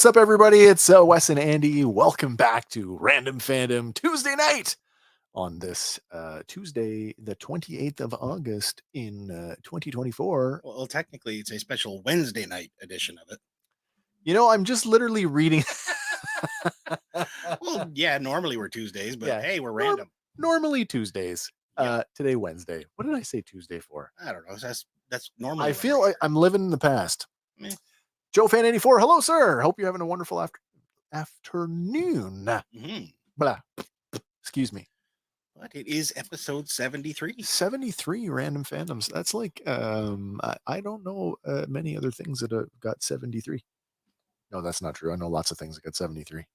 What's up, everybody? It's Wes and Andy. Welcome back to Random Fandom Tuesday night on this Tuesday, the 28th of August in 2024. Well, technically, it's a special Wednesday night edition of it. You know, I'm just literally reading. Well, yeah, normally we're Tuesdays, but hey, we're random. Normally Tuesdays. Today, Wednesday. What did I say Tuesday for? I don't know. That's normal. I feel like I'm living in the past. Joe Fan 84. Hello, sir. Hope you're having a wonderful afternoon. Mm-hmm. Blah. Excuse me. But it is episode 73. 73 Random Fandoms. That's like, I don't know many other things that have got 73. No, that's not true. I know lots of things that got 73.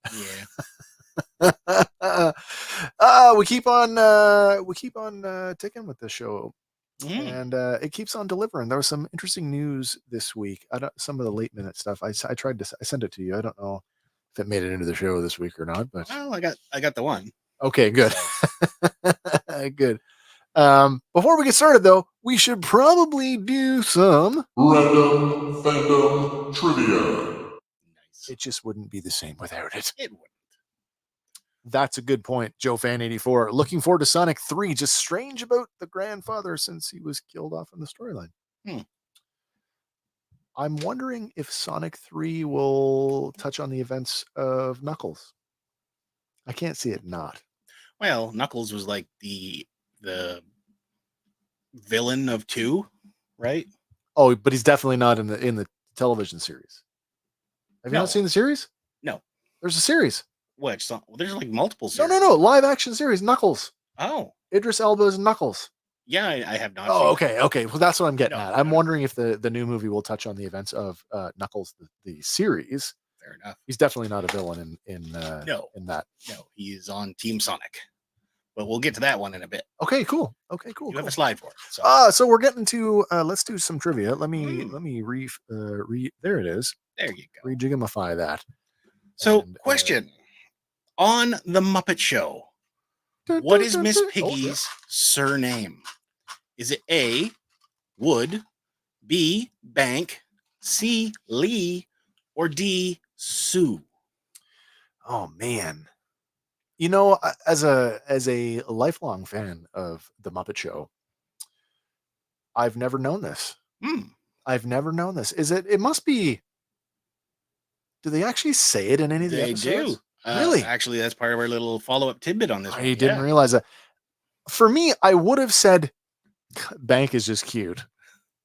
Yeah. We keep on ticking with this show. And it keeps on delivering. There was some interesting news this week. Some of the late minute stuff. I sent it to you. I don't know if it made it into the show this week or not, but well, I got the one. Okay, good. Good. Before we get started, though, we should probably do some Random Fandom Trivia. Nice. It just wouldn't be the same without it. It wouldn't. That's a good point, Joe Fan 84. Looking forward to Sonic 3. Just strange about the grandfather since he was killed off in the storyline. I'm wondering if Sonic 3 will touch on the events of Knuckles. I can't see it not. Well, Knuckles was like the villain of 2, right? Oh, but he's definitely not in the television series. Have you not seen the series? No. There's a series. Which? Well, there's like multiple series. No. Live action series. Knuckles. Oh. Idris Elba's Knuckles. Yeah, I have not. Oh, okay. Well, that's what I'm getting at. I'm wondering if the new movie will touch on the events of Knuckles, the series. Fair enough. He's definitely not a villain in that. No, he is on Team Sonic. But we'll get to that one in a bit. Okay, cool. You have a slide for it. So we're getting to let's do some trivia. Let me there it is. There you go. Rejigify that. So, question on the Muppet Show. What is Miss Piggy's surname? Is it A, Wood, B, Bank, C, Lee, or D, Sue? Oh man. You know, as a lifelong fan of the Muppet Show, I've never known this. I've never known this. It must be. Do they actually say it in any of the episodes? They do. Really? Actually, that's part of our little follow-up tidbit on this one. I didn't realize that. For me, I would have said Bank is just cute.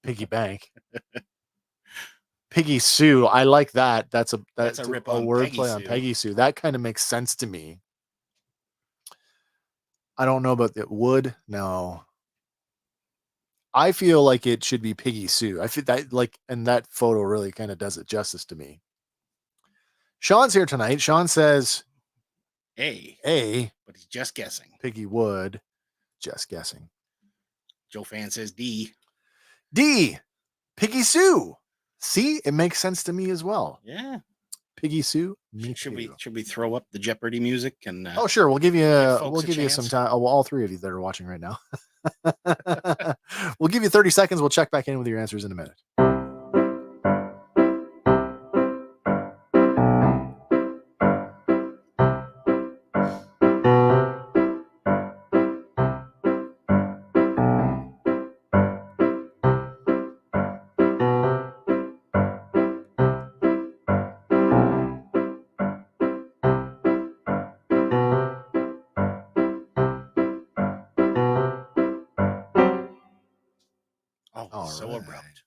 Piggy Bank. Piggy Sue. I like that. That's a rip on wordplay on Peggy Sue. That kind of makes sense to me. I don't know about the Wood. No. I feel like it should be Piggy Sue. I feel that and that photo really kind of does it justice to me. Sean's here tonight. Sean says A, but he's just guessing. Piggy Wood, just guessing. Joe Fan says D, Piggy Sue. See, it makes sense to me as well. Yeah, Piggy Sue. Should we throw up the Jeopardy music and? Oh sure, we'll give you some time. Oh, well, all three of you that are watching right now. We'll give you 30 seconds. We'll check back in with your answers in a minute. Abrupt.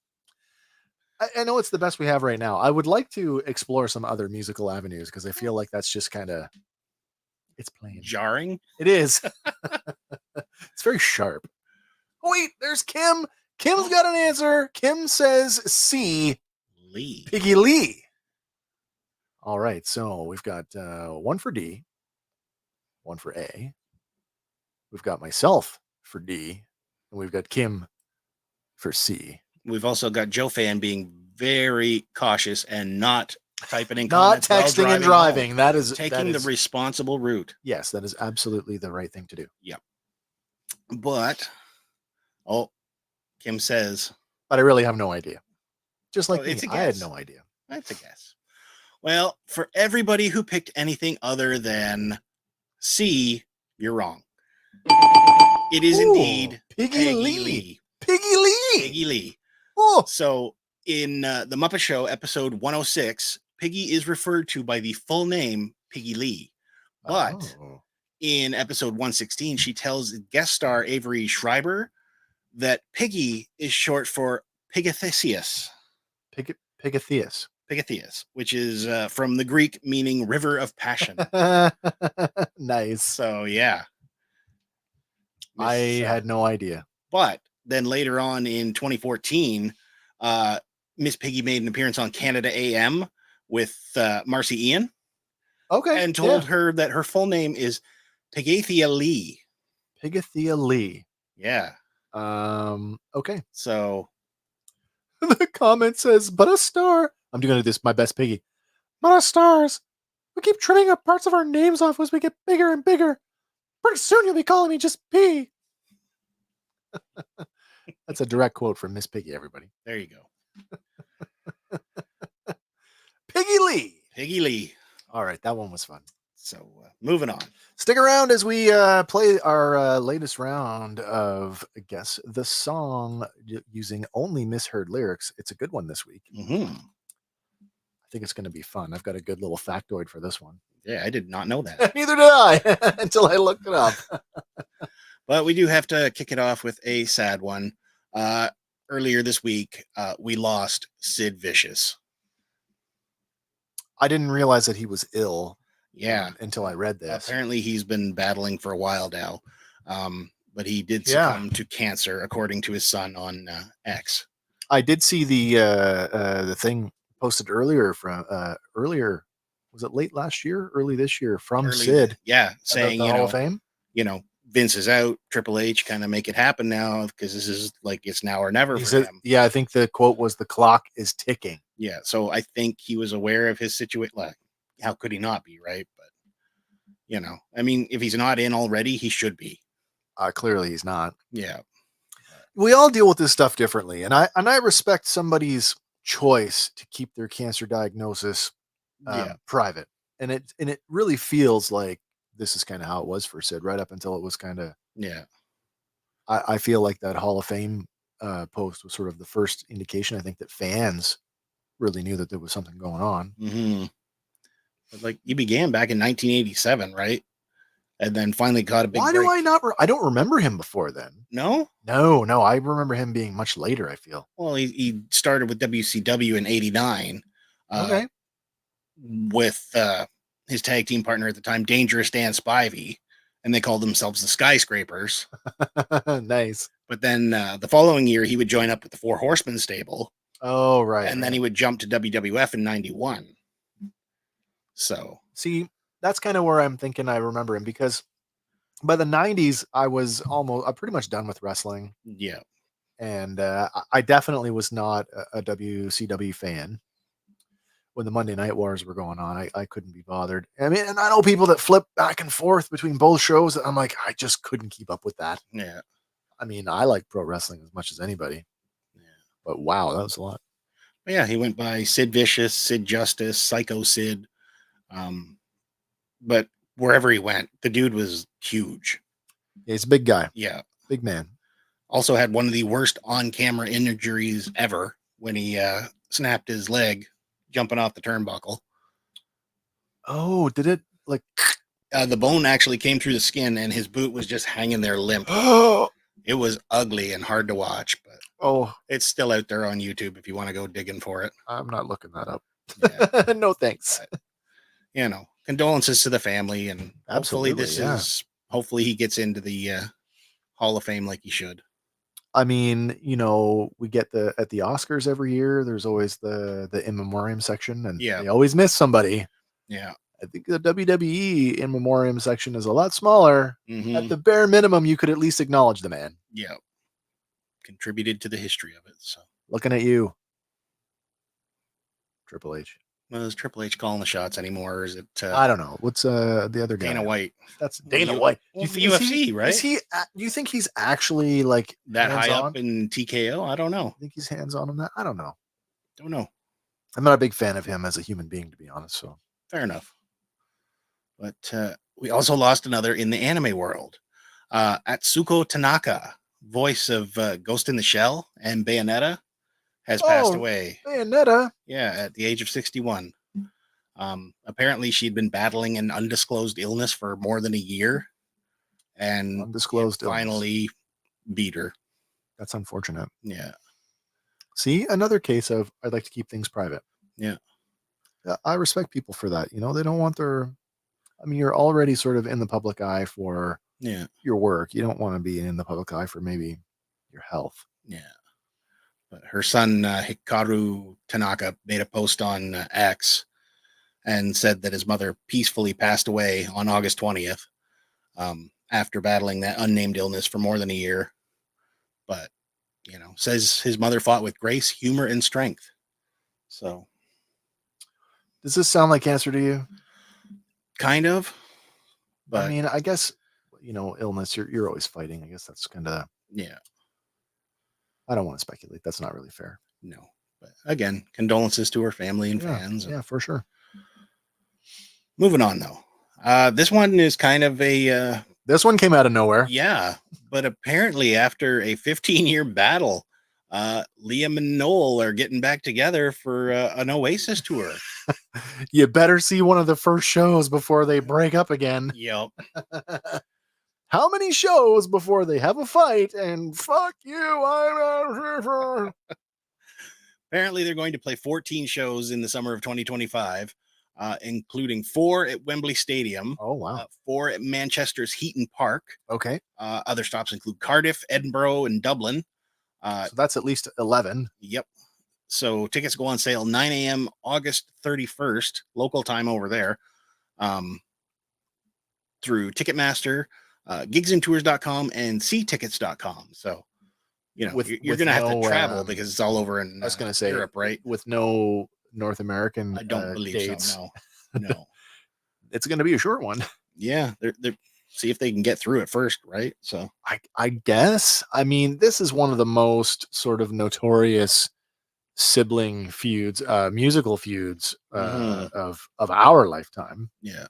I know it's the best we have right now. I would like to explore some other musical avenues because I feel like that's just kind of it's plain jarring. It is. It's very sharp. Oh, wait, there's Kim. Kim's got an answer. Kim says C. Lee. Piggy Lee. All right, so we've got one for D, one for A. We've got myself for D, and we've got Kim for C. We've also got Joe Fan being very cautious and not typing in not comments texting and driving. Home. That is taking the responsible route. Yes, that is absolutely the right thing to do. Yep. But Kim says, but I really have no idea. Just like me, it's a guess. I had no idea. That's a guess. Well, for everybody who picked anything other than C, you're wrong. It is indeed Piggy Lee. Peggy Piggy Lee. Lee. Oh, So in The Muppet Show, episode 106, Piggy is referred to by the full name Piggy Lee. But in episode 116, she tells guest star Avery Schreiber that Piggy is short for Pigatheus. Pigatheus. Pigatheus, which is from the Greek meaning river of passion. Nice. So, yeah. I had no idea. But then later on in 2014, Miss Piggy made an appearance on Canada AM with Marcy Ian. Okay. And told her that her full name is Pigathea Lee. Pigathea Lee. Yeah. Okay. So the comment says, but a star. I'm doing this, my best Piggy. But us stars. We keep trimming up parts of our names off as we get bigger and bigger. Pretty soon you'll be calling me just P. That's a direct quote from Miss Piggy, everybody. There you go. Piggy Lee. Piggy Lee. All right, that one was fun. So moving on. Stick around as we play our latest round of Guess the Song using only misheard lyrics. It's a good one this week. Mm-hmm. I think it's going to be fun. I've got a good little factoid for this one. Yeah, I did not know that. Neither did I until I looked it up. But we do have to kick it off with a sad one. Earlier this week, we lost Sid Vicious. I didn't realize that he was ill. Yeah. Until I read this. Apparently he's been battling for a while now. But he did succumb to cancer, according to his son on X. I did see the thing posted earlier from was it late last year, early this year from Sid? Yeah, saying the Hall of Fame. Vince is out. Triple H kind of make it happen now because this is like it's now or never for him. Yeah, I think the quote was the clock is ticking. Yeah, so I think he was aware of his situation. Like, how could he not be, right? But I mean, if he's not in already, he should be. Clearly, he's not. Yeah, we all deal with this stuff differently, and I respect somebody's choice to keep their cancer diagnosis private, and it really feels like this is kind of how it was for Sid right up until it was kind of I feel like that Hall of Fame post was sort of the first indication I think that fans really knew that there was something going on. Mm-hmm. But like he began back in 1987, right? And then finally got a big break. Do I not I don't remember him before then. No, I remember him being much later, I feel. Well, he started with WCW in 89. Okay. With his tag team partner at the time, Dangerous Dan Spivey, and they called themselves the Skyscrapers. Nice. But then the following year, he would join up with the Four Horsemen stable. Oh, right. And then he would jump to WWF in 91. So, see, that's kind of where I'm thinking I remember him because by the 90s, I was pretty much done with wrestling. Yeah. And I definitely was not a WCW fan. When the Monday Night Wars were going on, I couldn't be bothered. I mean, and I know people that flip back and forth between both shows. I'm like, I just couldn't keep up with that. Yeah. I mean, I like pro wrestling as much as anybody. Yeah. But wow, that was a lot. Yeah, he went by Sid Vicious, Sid Justice, Psycho Sid. But wherever he went, the dude was huge. Yeah, he's a big guy. Yeah. Big man. Also had one of the worst on-camera injuries ever when he snapped his leg jumping off the turnbuckle. Oh, did it like the bone actually came through the skin and his boot was just hanging there limp. It was ugly and hard to watch, but it's still out there on YouTube if you want to go digging for it. I'm not looking that up. Yeah. No thanks. But, condolences to the family, and hopefully hopefully he gets into the Hall of Fame like he should. I mean, we get at the Oscars every year, there's always the in memoriam section, and they always miss somebody. Yeah. I think the WWE in memoriam section is a lot smaller. Mm-hmm. At the bare minimum, you could at least acknowledge the man. Yeah. Contributed to the history of it. So looking at you, Triple H. Well, is Triple H calling the shots anymore? Or is it? I don't know. What's the other guy? Dana White. That's Dana White. UFC, right? Do you think he's actually like that high up in TKO? I don't know. I think he's hands on that. I don't know. Don't know. I'm not a big fan of him as a human being, to be honest. So Fair enough. But we also lost another in the anime world. Atsuko Tanaka, voice of Ghost in the Shell and Bayonetta, has passed away. Bayonetta. Yeah, at the age of 61. Apparently, she'd been battling an undisclosed illness for more than a year, and Undisclosed illness. finally beat her. That's unfortunate. Yeah. See, another case of I'd like to keep things private. Yeah. I respect people for that. You know, they don't want their. I mean, you're already sort of in the public eye for your work. You don't want to be in the public eye for maybe your health. Yeah. But her son, Hikaru Tanaka, made a post on X and said that his mother peacefully passed away on August 20th after battling that unnamed illness for more than a year. But, you know, says his mother fought with grace, humor, and strength. So. Does this sound like cancer to you? Kind of. But I mean, I guess, you know, illness, you're always fighting. I guess that's kind of. Yeah. I don't want to speculate. That's not really fair. No. But again, condolences to her family and fans. Yeah, for sure. Moving on, though. This one is kind of a... this one came out of nowhere. Yeah. But apparently after a 15-year battle, Liam and Noel are getting back together for an Oasis tour. You better see one of the first shows before they break up again. Yep. How many shows before they have a fight and fuck you, I'm out here. Apparently they're going to play 14 shows in the summer of 2025, including 4 at Wembley Stadium. Oh, wow. 4 at Manchester's Heaton Park. Okay. Other stops include Cardiff, Edinburgh, and Dublin. So that's at least 11. Yep. So tickets go on sale 9 a.m. August 31st, local time over there, through Ticketmaster, gigsandtours.com, and ctickets.com. So, you know, you're going to have to travel because it's all over in I was going to say Europe, right? With no North American I don't believe dates. so. No. It's going to be a short one. Yeah. They're see if they can get through it first, right? So I guess. I mean, this is one of the most sort of notorious sibling feuds, musical feuds of our lifetime. Yeah.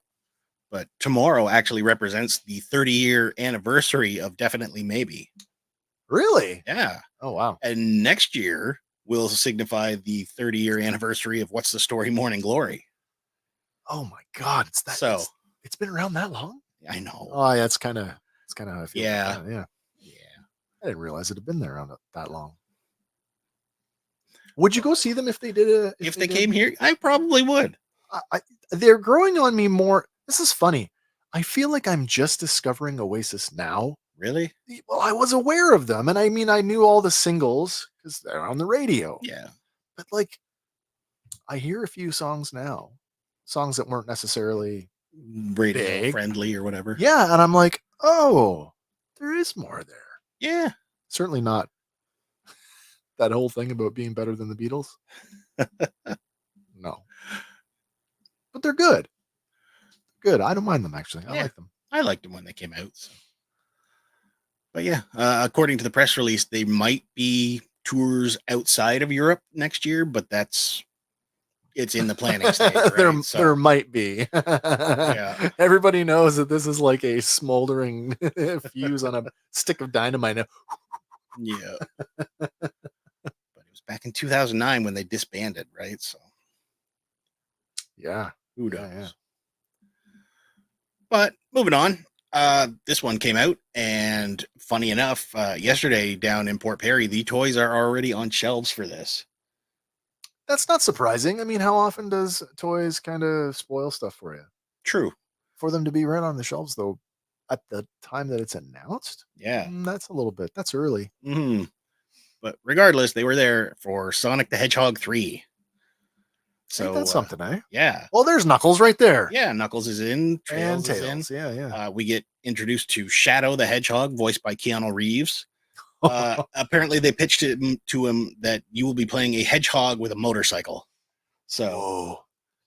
But tomorrow actually represents the 30-year anniversary of Definitely Maybe. Really? Yeah. Oh, wow. And next year will signify the 30-year anniversary of What's the Story Morning Glory. Oh my God. It's that. So it's been around that long? I know. Oh, yeah, it's kind of how I feel. Yeah. Yeah. I didn't realize it had been there around that long. Would you go see them if they did if they came here? I probably would. They're growing on me more. This is funny. I feel like I'm just discovering Oasis now. Really? Well, I was aware of them, and I mean, I knew all the singles because they're on the radio. Yeah. But like, I hear a few songs now, songs that weren't necessarily radio friendly or whatever. Yeah, and I'm like, oh, there is more there. Yeah. Certainly not that whole thing about being better than the Beatles. No. But they're good. Good. I don't mind them, actually. I like them. I liked them when they came out. So. But yeah, according to the press release, they might be tours outside of Europe next year, but it's in the planning stage. Right? There might be. Yeah. Everybody knows that this is like a smoldering fuse on a stick of dynamite. Yeah. But it was back in 2009 when they disbanded, right? So. Yeah. Who knows? Yeah. But moving on, this one came out, and funny enough, yesterday down in Port Perry, the toys are already on shelves for this. That's not surprising. I mean, how often does toys kind of spoil stuff for you? True. For them to be right on the shelves, though, at the time that it's announced? Yeah. That's a little bit. That's early. Mm-hmm. But regardless, they were there for Sonic the Hedgehog 3. So that's something, eh? Yeah. Well, there's Knuckles right there. Yeah, Knuckles is in. Tails is in. Yeah. We get introduced to Shadow the Hedgehog, voiced by Keanu Reeves. Apparently, they pitched it to him that you will be playing a hedgehog with a motorcycle. So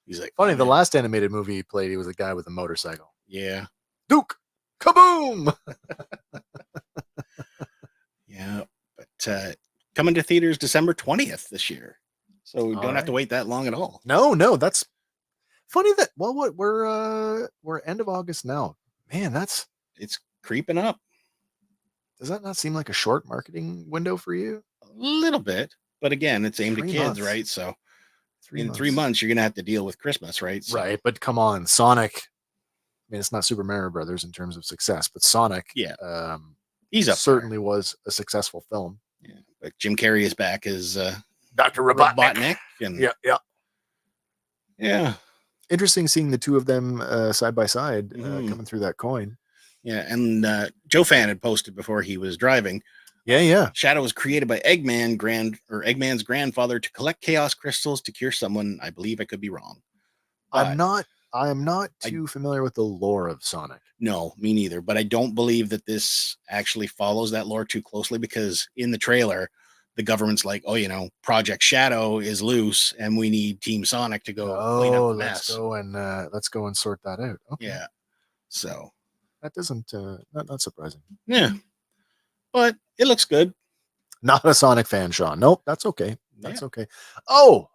he's like, funny. The last animated movie he played, he was a guy with a motorcycle. Yeah. Duke, kaboom! Yeah, but coming to theaters December 20th this year. So we don't have to wait that long at all. No, that's funny that we're end of August now. Man, it's creeping up. Does that not seem like a short marketing window for you? A little bit, but again, it's aimed at kids, right? So in 3 months, you're gonna have to deal with Christmas, right? So, right, but come on, Sonic. I mean, it's not Super Mario Brothers in terms of success, but Sonic, he's up certainly was a successful film. Yeah, but Jim Carrey is back as Dr. Robotnik. And yeah. Interesting seeing the two of them side by side coming through that coin. Yeah, and Joe Fan had posted before he was driving. Yeah. Shadow was created by Eggman's grandfather to collect chaos crystals to cure someone. I believe I could be wrong. I am not too familiar with the lore of Sonic. No, me neither. But I don't believe that this actually follows that lore too closely, because in the trailer, the government's like, oh, Project Shadow is loose and we need Team Sonic to go clean up the mess. Let's go and sort that out. Okay. Yeah. So that doesn't not surprising. Yeah. But it looks good. Not a Sonic fan, Sean. Nope, that's okay. That's okay. Oh,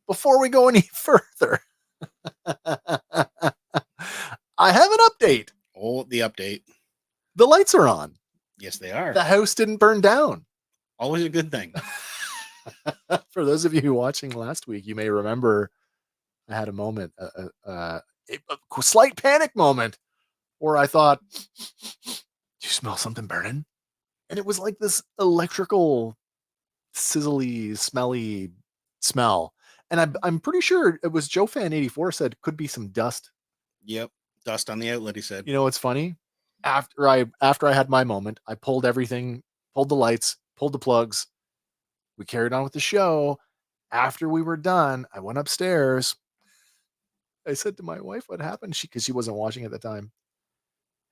before we go any further, I have an update. Oh, the update. The lights are on. Yes, they are. The house didn't burn down. Always a good thing. For those of you who watching last week, you may remember I had a moment, a slight panic moment where I thought, do you smell something burning? And it was like this electrical, sizzly, smelly smell. And I'm pretty sure it was Joe Fan 84 said could be some dust. Yep. Dust on the outlet, he said. You know what's funny? After I had my moment, I pulled everything, pulled the lights, pulled the plugs. We carried on with the show. After we were done, I went upstairs. I said to my wife what happened, because she wasn't watching at the time.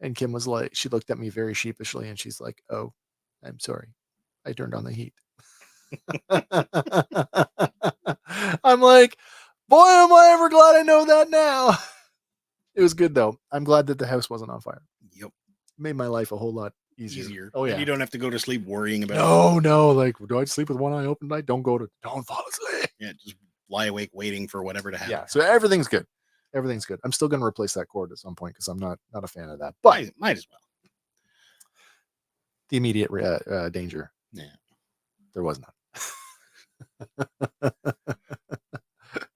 And Kim was like, she looked at me very sheepishly and she's like, "Oh, I'm sorry. I turned on the heat." I'm like, boy, am I ever glad I know that now. It was good though. I'm glad that the house wasn't on fire. Yep. Made my life a whole lot easier. Oh yeah. And you don't have to go to sleep worrying about No. Like, do I sleep with one eye open tonight? Don't fall asleep. Yeah, just lie awake waiting for whatever to happen. Yeah. So everything's good. Everything's good. I'm still gonna replace that cord at some point because I'm not a fan of that. But might as well. The immediate danger. Yeah. There was none.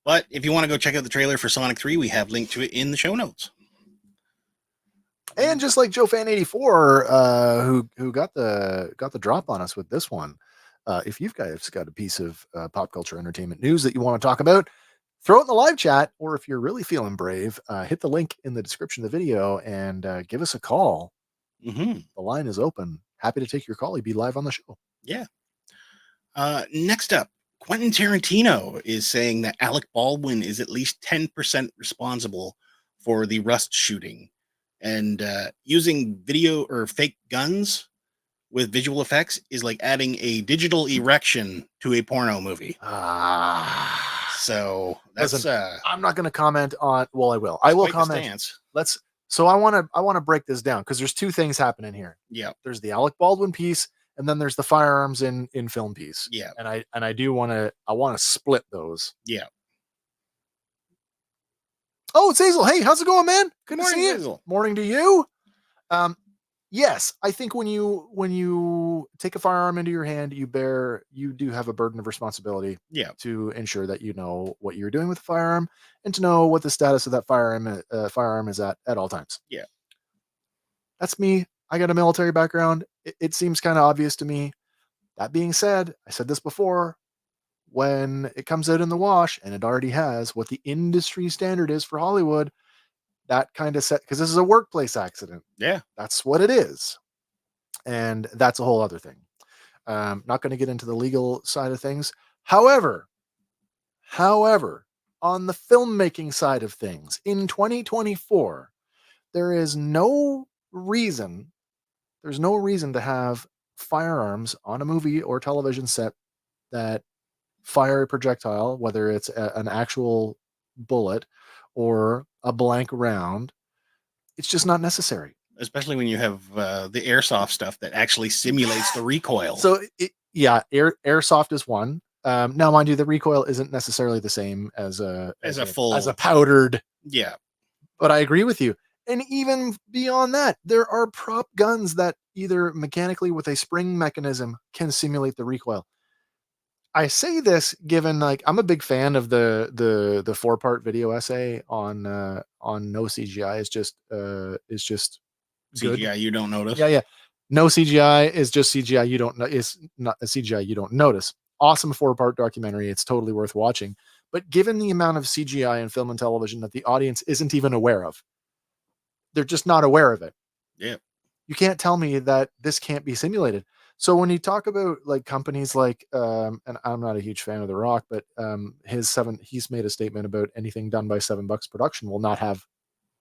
But if you want to go check out the trailer for Sonic 3, we have linked to it in the show notes. And just like Joe Fan 84, who got the drop on us with this one, if you've guys got a piece of pop culture entertainment news that you want to talk about, throw it in the live chat, or if you're really feeling brave, hit the link in the description of the video and give us a call. Mm-hmm. The line is open. Happy to take your call. You'd be live on the show. Yeah. Next up, Quentin Tarantino is saying that Alec Baldwin is at least 10% responsible for the Rust shooting, and using video or fake guns with visual effects is like adding a digital erection to a porno movie. So that's listen, I'm not going to comment on. Well, I will. I will comment. So I want to break this down because there's two things happening here. Yeah. There's the Alec Baldwin piece, and then there's the firearms in film piece. Yeah. And I do want to split those. Yeah. Oh, it's Hazel. Hey, how's it going, man? Good to see you. Hazel. Morning to you. Yes, I think when you take a firearm into your hand, you do have a burden of responsibility. Yeah. To ensure that you know what you're doing with the firearm and to know what the status of that firearm is at all times. Yeah. That's me. I got a military background. It seems kind of obvious to me. That being said, I said this before, when it comes out in the wash, and it already has, what the industry standard is for Hollywood, that kind of set, because this is a workplace accident. Yeah. That's what it is. And that's a whole other thing. Not going to get into the legal side of things. However, on the filmmaking side of things, in 2024, there's no reason to have firearms on a movie or television set that fire a projectile, whether it's an actual bullet or a blank round. It's just not necessary. Especially when you have the airsoft stuff that actually simulates the recoil. So airsoft is one. Now, mind you, the recoil isn't necessarily the same as a full powdered. Yeah. But I agree with you. And even beyond that, there are prop guns that either mechanically with a spring mechanism can simulate the recoil. I say this given like I'm a big fan of the 4-part video essay on no CGI is just good. CGI you don't notice. Yeah. No CGI is just CGI you don't know. It's not a CGI you don't notice. Awesome 4-part documentary. It's totally worth watching. But given the amount of CGI in film and television that the audience isn't even aware of, they're just not aware of it. Yeah. You can't tell me that this can't be simulated. So when you talk about like companies like, and I'm not a huge fan of The Rock, but he's made a statement about anything done by $7 production will not have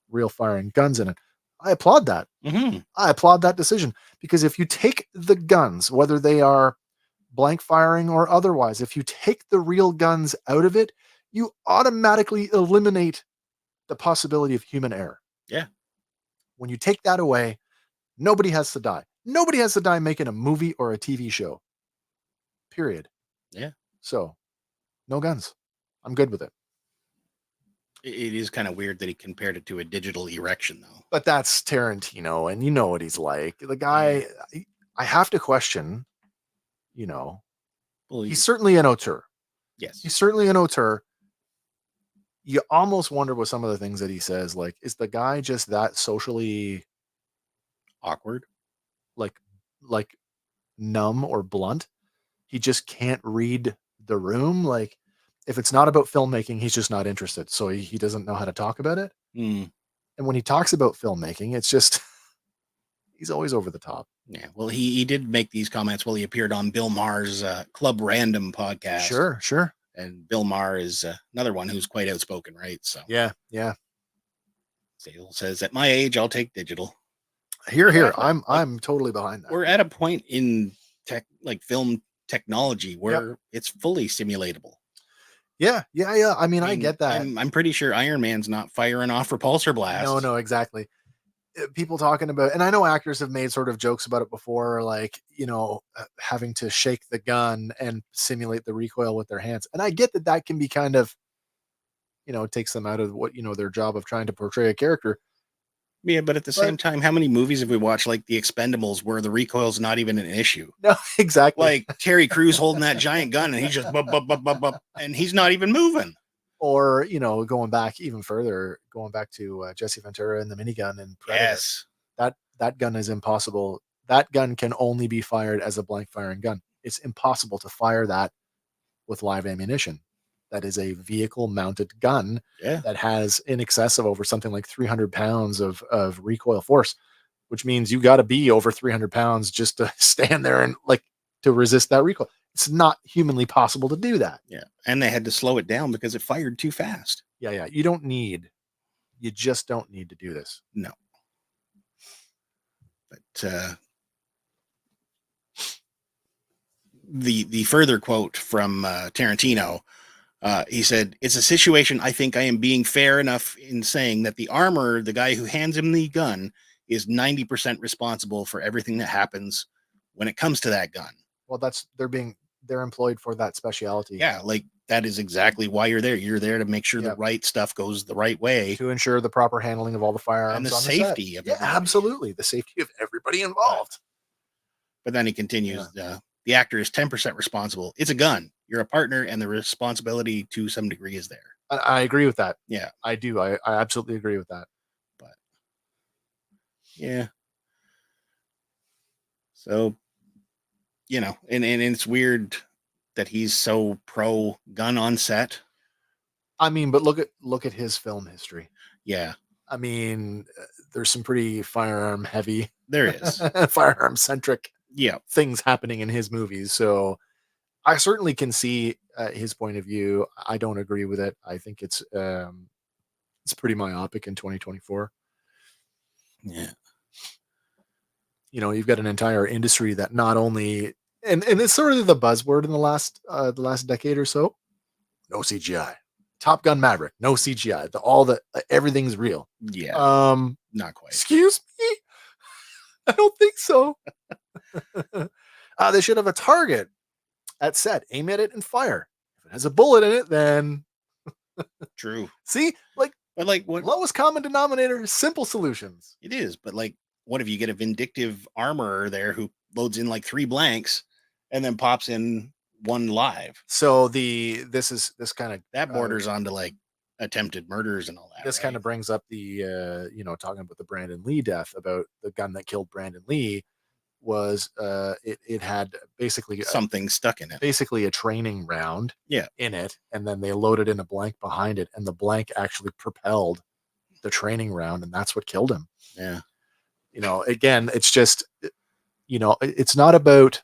real firing guns in it. I applaud that. Mm-hmm. I applaud that decision because if you take the guns, whether they are blank firing or otherwise, if you take the real guns out of it, you automatically eliminate the possibility of human error. Yeah. When you take that away, nobody has to die. Nobody has to die making a movie or a TV show. Period. Yeah. So, no guns. I'm good with it. It is kind of weird that he compared it to a digital erection, though. But that's Tarantino, and you know what he's like. The guy, I have to question, well, he's certainly an auteur. Yes. He's certainly an auteur. You almost wonder with some of the things that he says, like, is the guy just that socially awkward? Like numb or blunt? He just can't read the room. Like, if it's not about filmmaking, he's just not interested. So he doesn't know how to talk about it. Mm. And when he talks about filmmaking, it's just, he's always over the top. Yeah. Well, he did make these comments while he appeared on Bill Maher's Club Random podcast. Sure. And Bill Maher is another one who's quite outspoken, right? So yeah. Sale says, at my age, I'll take digital. Here. I'm totally behind that. We're at a point in film technology where it's fully simulatable. Yeah. I mean, I get that. I'm pretty sure Iron Man's not firing off repulsor blasts. No, exactly. People talking about, and I know actors have made sort of jokes about it before, like, having to shake the gun and simulate the recoil with their hands. And I get that can be kind of, takes them out of what, their job of trying to portray a character. Yeah, but at the same time, how many movies have we watched, like The Expendables, where the recoil's not even an issue? No, exactly. Like Terry Crews holding that giant gun, and he's just and he's not even moving. Or, going back even further, going back to Jesse Ventura and the minigun and Predator. Yes, that gun is impossible. That gun can only be fired as a blank firing gun. It's impossible to fire that with live ammunition. That is a vehicle mounted gun that has in excess of over something like 300 pounds of recoil force, which means you got to be over 300 pounds just to stand there and to resist that recoil. It's not humanly possible to do that. Yeah. And they had to slow it down because it fired too fast. Yeah. You just don't need to do this. No. But the further quote from Tarantino, he said, it's a situation I think I am being fair enough in saying that the armor, the guy who hands him the gun, is 90% responsible for everything that happens when it comes to that gun. Well, they're employed for that specialty. Yeah, like that is exactly why you're there. You're there to make sure the right stuff goes the right way. To ensure the proper handling of all the firearms and the on safety the set. of everybody. Absolutely. The safety of everybody involved. But then he continues, the actor is 10% responsible. It's a gun. You're a partner, and the responsibility to some degree is there. I agree with that. Yeah, I do. I absolutely agree with that. But yeah. So, and it's weird that he's so pro gun on set. I mean, but look at his film history. Yeah. I mean, there's some pretty firearm heavy. There is. Firearm centric things happening in his movies. So I certainly can see his point of view. I don't agree with it. I think it's pretty myopic in 2024. Yeah. You've got an entire industry that not only and it's sort of the buzzword in the last decade or so. No CGI. Top Gun Maverick. No CGI. Everything's real. Yeah. Not quite. Excuse me. I don't think so. They should have a target. at set. Aim at it and fire. If it has a bullet in it, then True. See, like, But like what? lowest common denominator, simple solutions. It is, but like, what if you get a vindictive armorer there who loads in like 3 blanks and then pops in 1 live? So this kind of That borders onto like attempted murders and all that. this kind of brings up the talking about the Brandon Lee death, about the gun that killed Brandon Lee was it had basically something stuck in it, basically a training round Yeah. in it, and then they loaded in a blank behind it, and the blank actually propelled the training round, and that's what killed him. Yeah. Again, it's just it's not about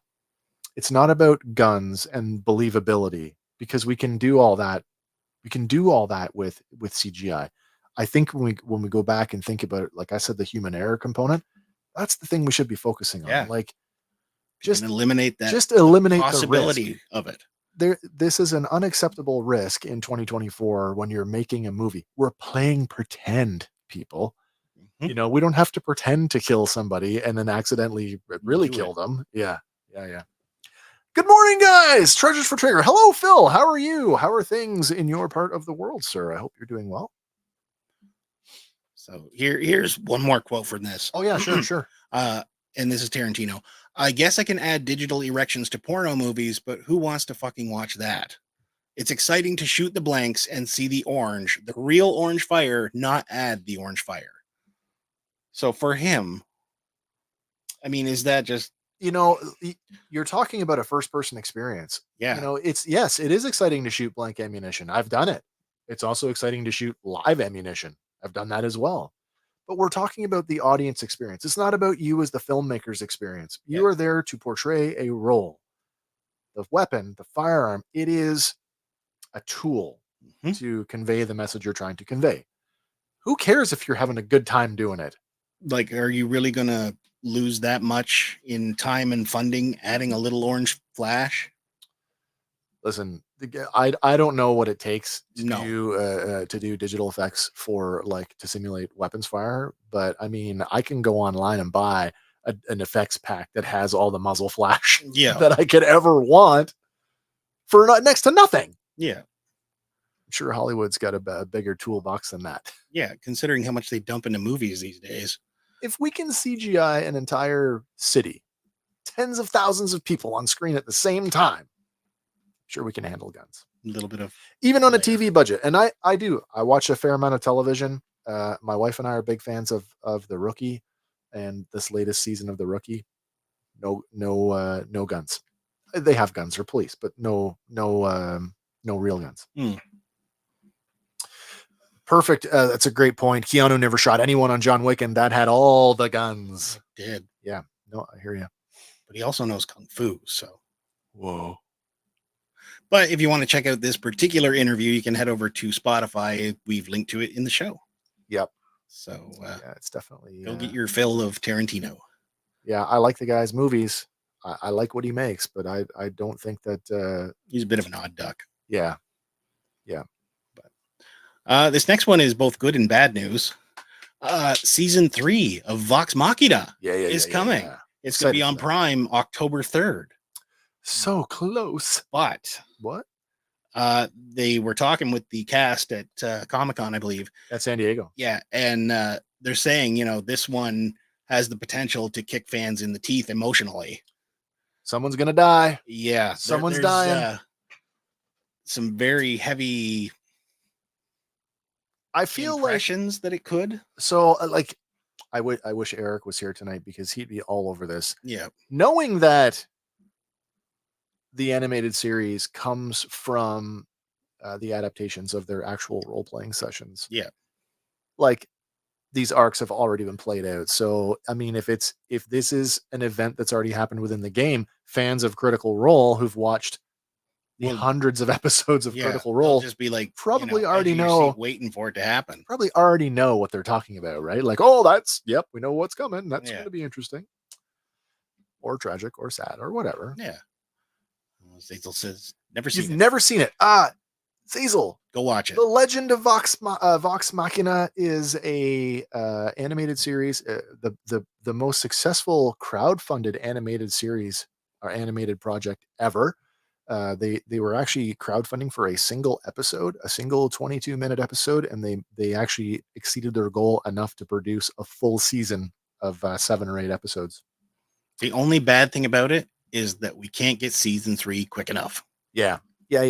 guns and believability, because we can do all that with CGI. I think when we go back and think about it, like I said, the human error component, that's the thing we should be focusing on. Yeah. Like, just eliminate that, just eliminate possibility the risk of it. This is an unacceptable risk in 2024 when you're making a movie. We're playing pretend, people. Mhm. We don't have to pretend to kill somebody and then accidentally really Do kill it. them. Yeah. Good morning, guys. Treasures for Trigger. Hello, Phil. How are you? How are things in your part of the world, sir? I hope you're doing well. So here's one more quote from this. Oh yeah, sure. And this is Tarantino. I guess I can add digital erections to porno movies, but who wants to fucking watch that? It's exciting to shoot the blanks and see the real orange fire, not add the orange fire. So for him, I mean, is that just, you're talking about a first person experience. Yeah. It is exciting to shoot blank ammunition. I've done it. It's also exciting to shoot live ammunition. I've done that as well. But we're talking about the audience experience. It's not about you as the filmmaker's experience. You are there to portray a role. The weapon, the firearm, it is a tool to convey the message you're trying to convey. Who cares if you're having a good time doing it? like, are you really going to lose that much in time and funding adding a little orange flash? Listen, I don't know what it takes to No. do digital effects for, like, to simulate weapons fire, but I mean, I can go online and buy an effects pack that has all the muzzle flash Yeah. that I could ever want for next to nothing. Yeah. I'm sure Hollywood's got a bigger toolbox than that. Yeah, considering how much they dump into movies these days. If we can CGI an entire city, tens of thousands of people on screen at the same time, sure we can handle guns. A little bit of even on a TV budget. And I watch a fair amount of television. My wife and I are big fans of The Rookie and this latest season of The Rookie. No guns. They have guns for police, but no real guns. Perfect. That's a great point. Keanu never shot anyone on John Wick, and that had all the guns. It did. Yeah. No, I hear you. But he also knows Kung Fu, so. Whoa. But if you want to check out this particular interview, you can head over to Spotify. We've linked to it in the show. Yep. So it's definitely go get your fill of Tarantino. Yeah, I like the guy's movies. I like what he makes, but I don't think that he's a bit of an odd duck. Yeah. But this next one is both good and bad news. Season 3 of Vox Machina is coming. Yeah. It's going to be on Prime October 3rd. So close. But what? They were talking with the cast at Comic-Con, I believe. At San Diego. Yeah. And they're saying, this one has the potential to kick fans in the teeth emotionally. Someone's going to die. Yeah. Someone's dying. Some very heavy I feel impressions that it could. So I wish Eric was here tonight, because he'd be all over this. Yeah. Knowing that the animated series comes from the adaptations of their actual role-playing sessions. Yeah. Like, these arcs have already been played out. So, I mean, if this is an event that's already happened within the game, fans of Critical Role who've watched the hundreds of episodes of Critical Role just be like, probably already know, waiting for it to happen. Probably already know what they're talking about, right? Like, oh, we know what's coming. That's going to be interesting, or tragic, or sad, or whatever. Yeah. Zazel says, never seen it. You've never seen it. Zazel, go watch it. The Legend of Vox Machina is a animated series, the most successful crowdfunded animated series or animated project ever. They were actually crowdfunding for a single episode, a single 22-minute episode, and they actually exceeded their goal enough to produce a full season of 7 or 8 episodes. The only bad thing about it is that we can't get season 3 quick enough. Yeah.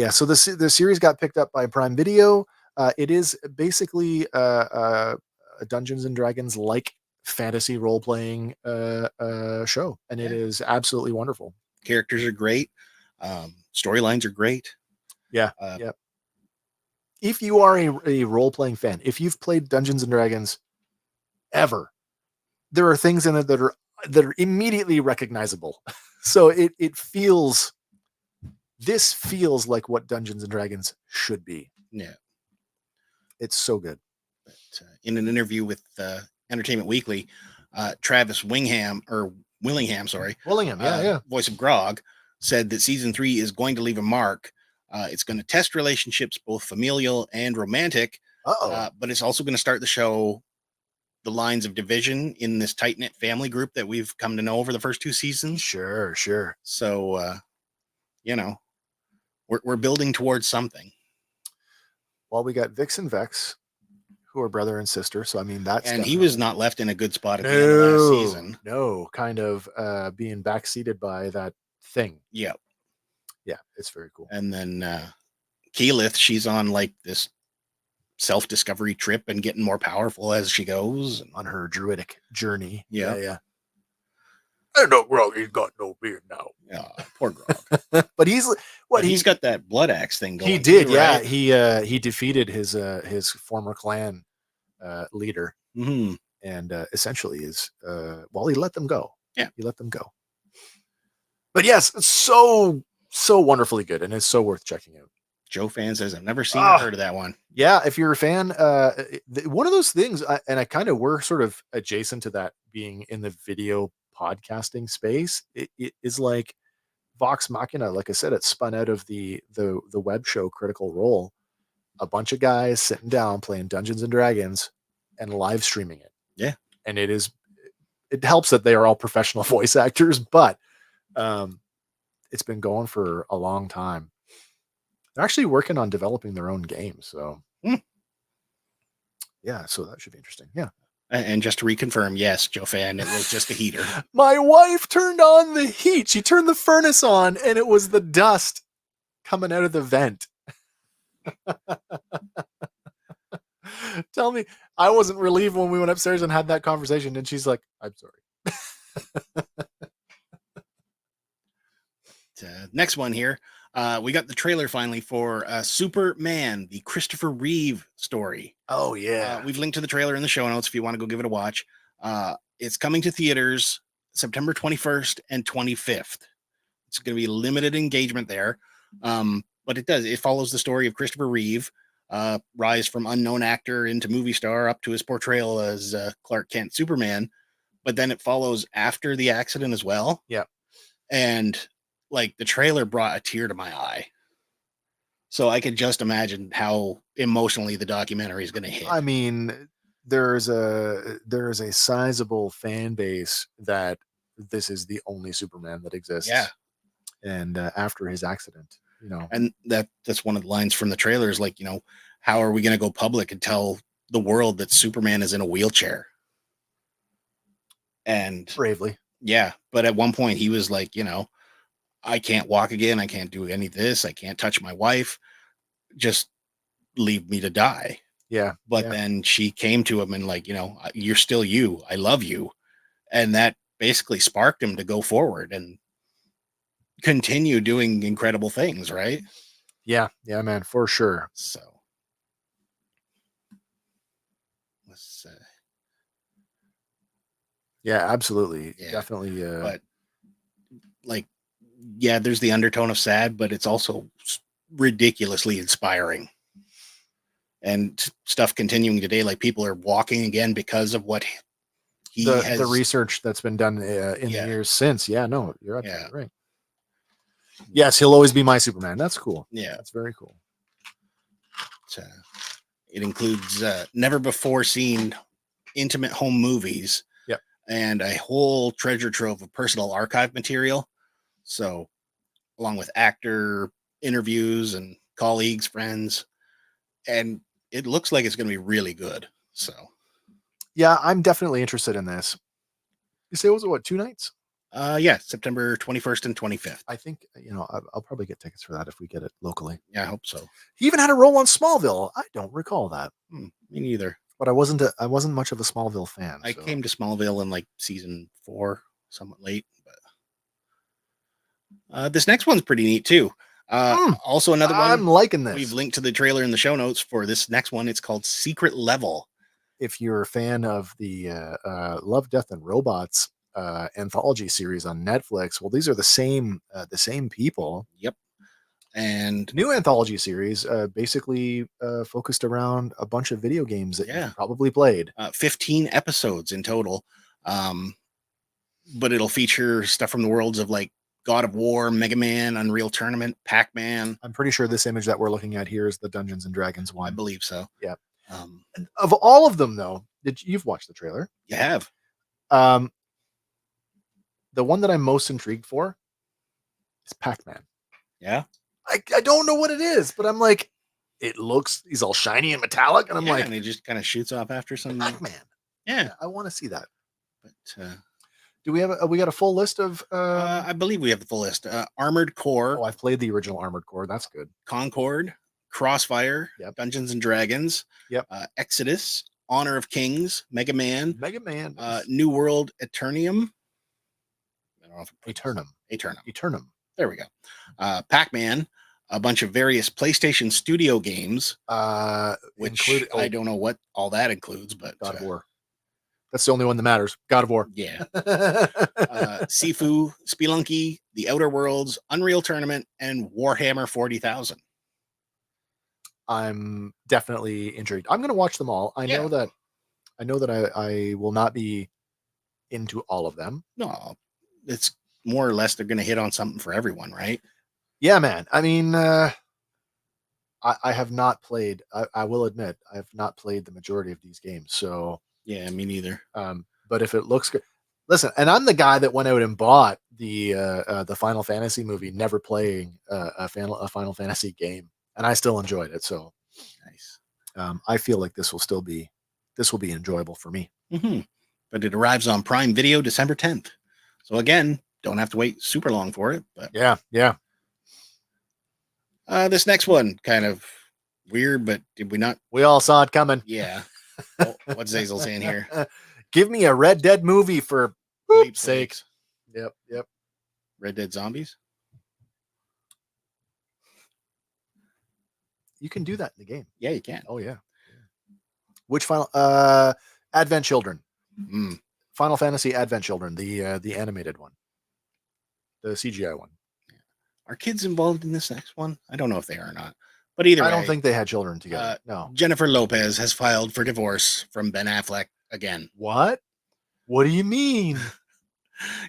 So the series got picked up by Prime Video. It is basically a Dungeons and Dragons like fantasy role playing show, and it is absolutely wonderful. Characters are great. Storylines are great. Yeah. If you are a role playing fan, if you've played Dungeons and Dragons ever, there are things in it that are immediately recognizable. So this feels like what Dungeons and Dragons should be. Yeah. It's so good. But, in an interview with Entertainment Weekly, Travis Willingham, voice of Grog, said that season 3 is going to leave a mark. It's going to test relationships, both familial and romantic. But it's also going to start the show the lines of division in this tight-knit family group that we've come to know over the first 2 seasons. Sure. So, we're building towards something. Well, we got Vix and Vex, who are brother and sister. So, I mean, that's... And he was not left in a good spot at the end of last season. No, kind of being backseated by that thing. Yeah. Yeah, it's very cool. And then Keyleth, she's on like this self-discovery trip and getting more powerful as she goes on her druidic journey. Yeah. I know Grog, he's got no beard now. Yeah, poor Grog. But he's got that blood axe thing going. He did, too, yeah. Right? He defeated his former clan leader, and essentially he let them go. Yeah, he let them go. But yes, it's so wonderfully good, and it's so worth checking out. Joe fan says, I've never seen or heard of that one. Yeah, if you're a fan, one of those things, we're sort of adjacent to that being in the video podcasting space. It is like Vox Machina. Like I said, it spun out of the web show Critical Role. A bunch of guys sitting down playing Dungeons and Dragons and live streaming it. Yeah. And it helps that they are all professional voice actors, but it's been going for a long time. They're actually working on developing their own game. So yeah, so that should be interesting. Yeah. And just to reconfirm, yes, Joe fan, it was just a heater. My wife turned on the heat. She turned the furnace on, and it was the dust coming out of the vent. Tell me, I wasn't relieved when we went upstairs and had that conversation, and she's like, I'm sorry. Next one here. We got the trailer finally for Superman, the Christopher Reeve story. Oh, yeah. We've linked to the trailer in the show notes if you want to go give it a watch. It's coming to theaters September 21st and 25th. It's going to be limited engagement there. But it follows the story of Christopher Reeve, rise from unknown actor into movie star up to his portrayal as Clark Kent Superman. But then it follows after the accident as well. Yeah. And like the trailer brought a tear to my eye. So I could just imagine how emotionally the documentary is going to hit. I mean, there's a sizable fan base that this is the only Superman that exists. Yeah. And after his accident, and that's one of the lines from the trailer is like, how are we going to go public and tell the world that Superman is in a wheelchair? And bravely. Yeah. But at one point he was like, I can't walk again. I can't do any of this. I can't touch my wife. Just leave me to die. Yeah. But then she came to him and like, you're still you. I love you. And that basically sparked him to go forward and continue doing incredible things, right? Yeah. Yeah, man, for sure. So let's yeah, absolutely. Yeah. Definitely. But like, yeah, there's the undertone of sad, but it's also ridiculously inspiring. And stuff continuing today, like people are walking again because of what the research that's been done in the years since. Yeah, no, you're absolutely right. Yes, he'll always be my Superman. That's cool. Yeah, that's very cool. It includes never before seen intimate home movies. And a whole treasure trove of personal archive material. So along with actor interviews and colleagues, friends, and it looks like it's going to be really good. So, Yeah, I'm definitely interested in this. You say it was what, 2 nights? yeah, September 21st and 25th. I think, I'll probably get tickets for that if we get it locally. Yeah, I hope so. He even had a role on Smallville. I don't recall that. Me neither. But I wasn't much of a Smallville fan. I came to Smallville in like season 4, somewhat late. But this next one's pretty neat too. Also another one. I'm liking this. We've linked to the trailer in the show notes for this next one. It's called Secret Level. If you're a fan of the Love, Death, and Robots anthology series on Netflix, well, these are the same people. Yep. And new anthology series, basically focused around a bunch of video games that you've probably played. 15 episodes in total. But it'll feature stuff from the worlds of like God of War, Mega Man, Unreal Tournament, Pac-Man. I'm pretty sure this image that we're looking at here is the Dungeons and Dragons one. I believe so. Yeah. Of all of them, though, you've watched the trailer? You have. The one that I'm most intrigued for is Pac-Man. Yeah. I don't know what it is, but I'm like, he's all shiny and metallic, and I'm like, and he just kind of shoots off after some Pac-Man. Yeah, I want to see that. But do we have we got a full list of? I believe we have the full list. Armored Core. Oh, I've played the original Armored Core. That's good. Concord, Crossfire, Dungeons and Dragons. Yep. Exodus, Honor of Kings, Mega Man. New World Eternium. I don't know if Eternum. There we go. Pac-Man, a bunch of various PlayStation Studio games, which I don't know what all that includes, but God of War. That's the only one that matters. God of War. Yeah. Sifu, Spelunky, The Outer Worlds, Unreal Tournament, and Warhammer 40,000. I'm definitely intrigued. I'm going to watch them all. I know that I will not be into all of them. No, it's more or less they're going to hit on something for everyone, right? Yeah, man. I mean, I have not played. I will admit, I have not played the majority of these games. So yeah, me neither. But if it looks good, listen. And I'm the guy that went out and bought the Final Fantasy movie, never playing a Final Fantasy game, and I still enjoyed it. So nice. I feel like this will be enjoyable for me. Mm-hmm. But it arrives on Prime Video December 10th. So again, don't have to wait super long for it. But yeah. This next one kind of weird, but did we not? We all saw it coming. Yeah. What's Zazel saying here? Give me a Red Dead movie for Pete's sake. Yep. Red Dead Zombies. You can do that in the game. Yeah, you can. Oh yeah. Which final? Advent Children. Final Fantasy Advent Children, the animated one, the CGI one. Are kids involved in this next one? I don't know if they are or not. But either way, I don't think they had children together. No. Jennifer Lopez has filed for divorce from Ben Affleck again. What? What do you mean?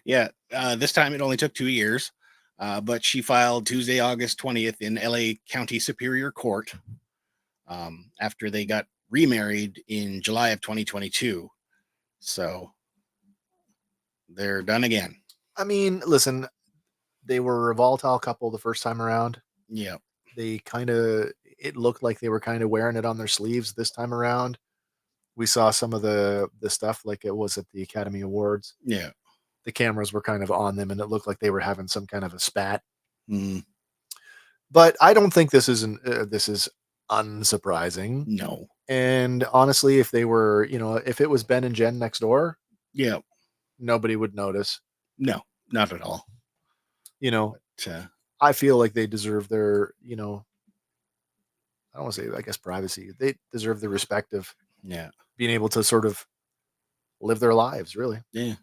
Yeah. This time it only took 2 years. But she filed Tuesday, August 20th in LA County Superior Court after they got remarried in July of 2022. So they're done again. I mean, listen, they were a volatile couple the first time around. Yeah. It looked like they were kind of wearing it on their sleeves this time around. We saw some of the stuff like it was at the Academy Awards. Yeah. The cameras were kind of on them and it looked like they were having some kind of a spat. Mm. But I don't think this is unsurprising. No. And honestly, if they were, if it was Ben and Jen next door, yeah, nobody would notice. No, not at all. But, I feel like they deserve their, I don't want to say, I guess, privacy. They deserve the respect of being able to sort of live their lives, really. Yeah.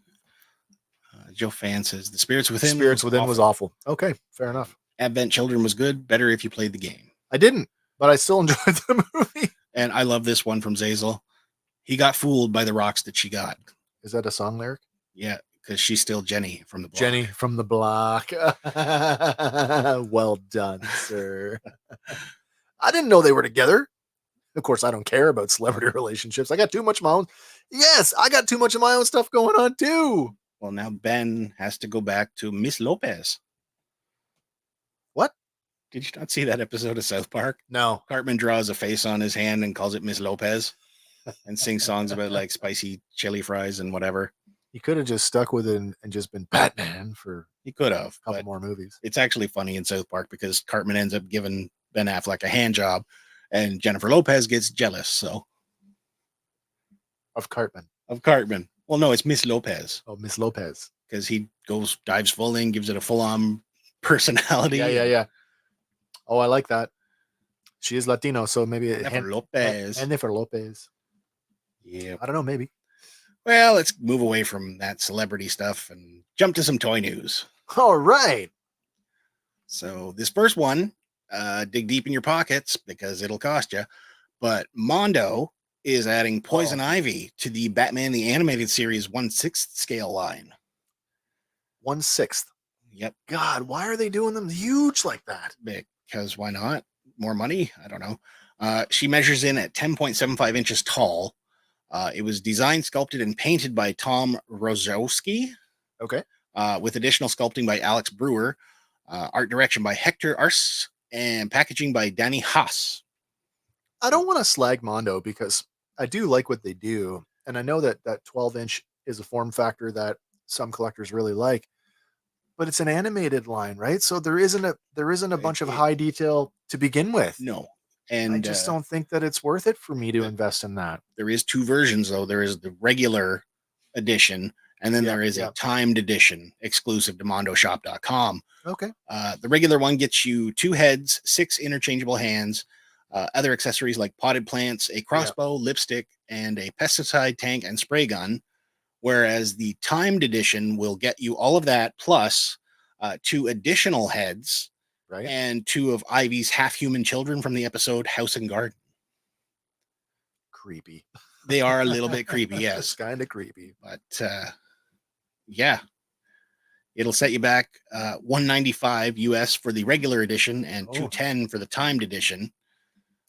Joe Fan says the Spirits Within. Spirits Within was awful. Okay, fair enough. Advent Children was good. Better if you played the game. I didn't, but I still enjoyed the movie. And I love this one from Zazel. He got fooled by the rocks that she got. Is that a song lyric? Yeah, because she's still Jenny from the block. Jenny from the block. Well done, sir. I didn't know they were together. Of course, I don't care about celebrity relationships. I got too much of my own. Yes, I got too much of my own stuff going on too. Well, now Ben has to go back to Miss Lopez. Did you not see that episode of South Park? No. Cartman draws a face on his hand and calls it Miss Lopez and sings songs about like spicy chili fries and whatever. He could have just stuck with it and just been Batman for He could have a couple more movies. It's actually funny in South Park because Cartman ends up giving Ben Affleck a hand job and Jennifer Lopez gets jealous. So Of Cartman. Well, no, it's Miss Lopez. Oh, Miss Lopez. Because he dives full in, gives it a full-on personality. Yeah. Oh, I like that. She is Latino, so maybe Jennifer Lopez. Jennifer Lopez. Yeah. I don't know, maybe. Well, let's move away from that celebrity stuff and jump to some toy news. All right. So this first one, dig deep in your pockets because it'll cost you. But Mondo is adding Poison Ivy to the Batman the Animated Series 1/6 scale line. 1/6. Yep. God, why are they doing them huge like that? Because why not? More money? I don't know. She measures in at 10.75 inches tall. It was designed, sculpted, and painted by Tom Rozowski. Okay. With additional sculpting by Alex Brewer, art direction by Hector Ars, and packaging by Danny Haas. I don't want to slag Mondo because I do like what they do. And I know that 12-inch is a form factor that some collectors really like. But it's an animated line, right? So there isn't a bunch of high detail to begin with. No. And I just don't think that it's worth it for me to invest in that. There is two versions, though. There is the regular edition, and then there is a timed edition exclusive to mondoshop.com. Okay. The regular one gets you 2 heads, 6 interchangeable hands, other accessories like potted plants, a crossbow, lipstick, and a pesticide tank and spray gun. Whereas the timed edition will get you all of that plus 2 additional heads, right, and 2 of Ivy's half-human children from the episode House and Garden. Creepy. They are a little bit creepy, yes. It's kind of creepy. But yeah, it'll set you back $195 US for the regular edition and $210 for the timed edition.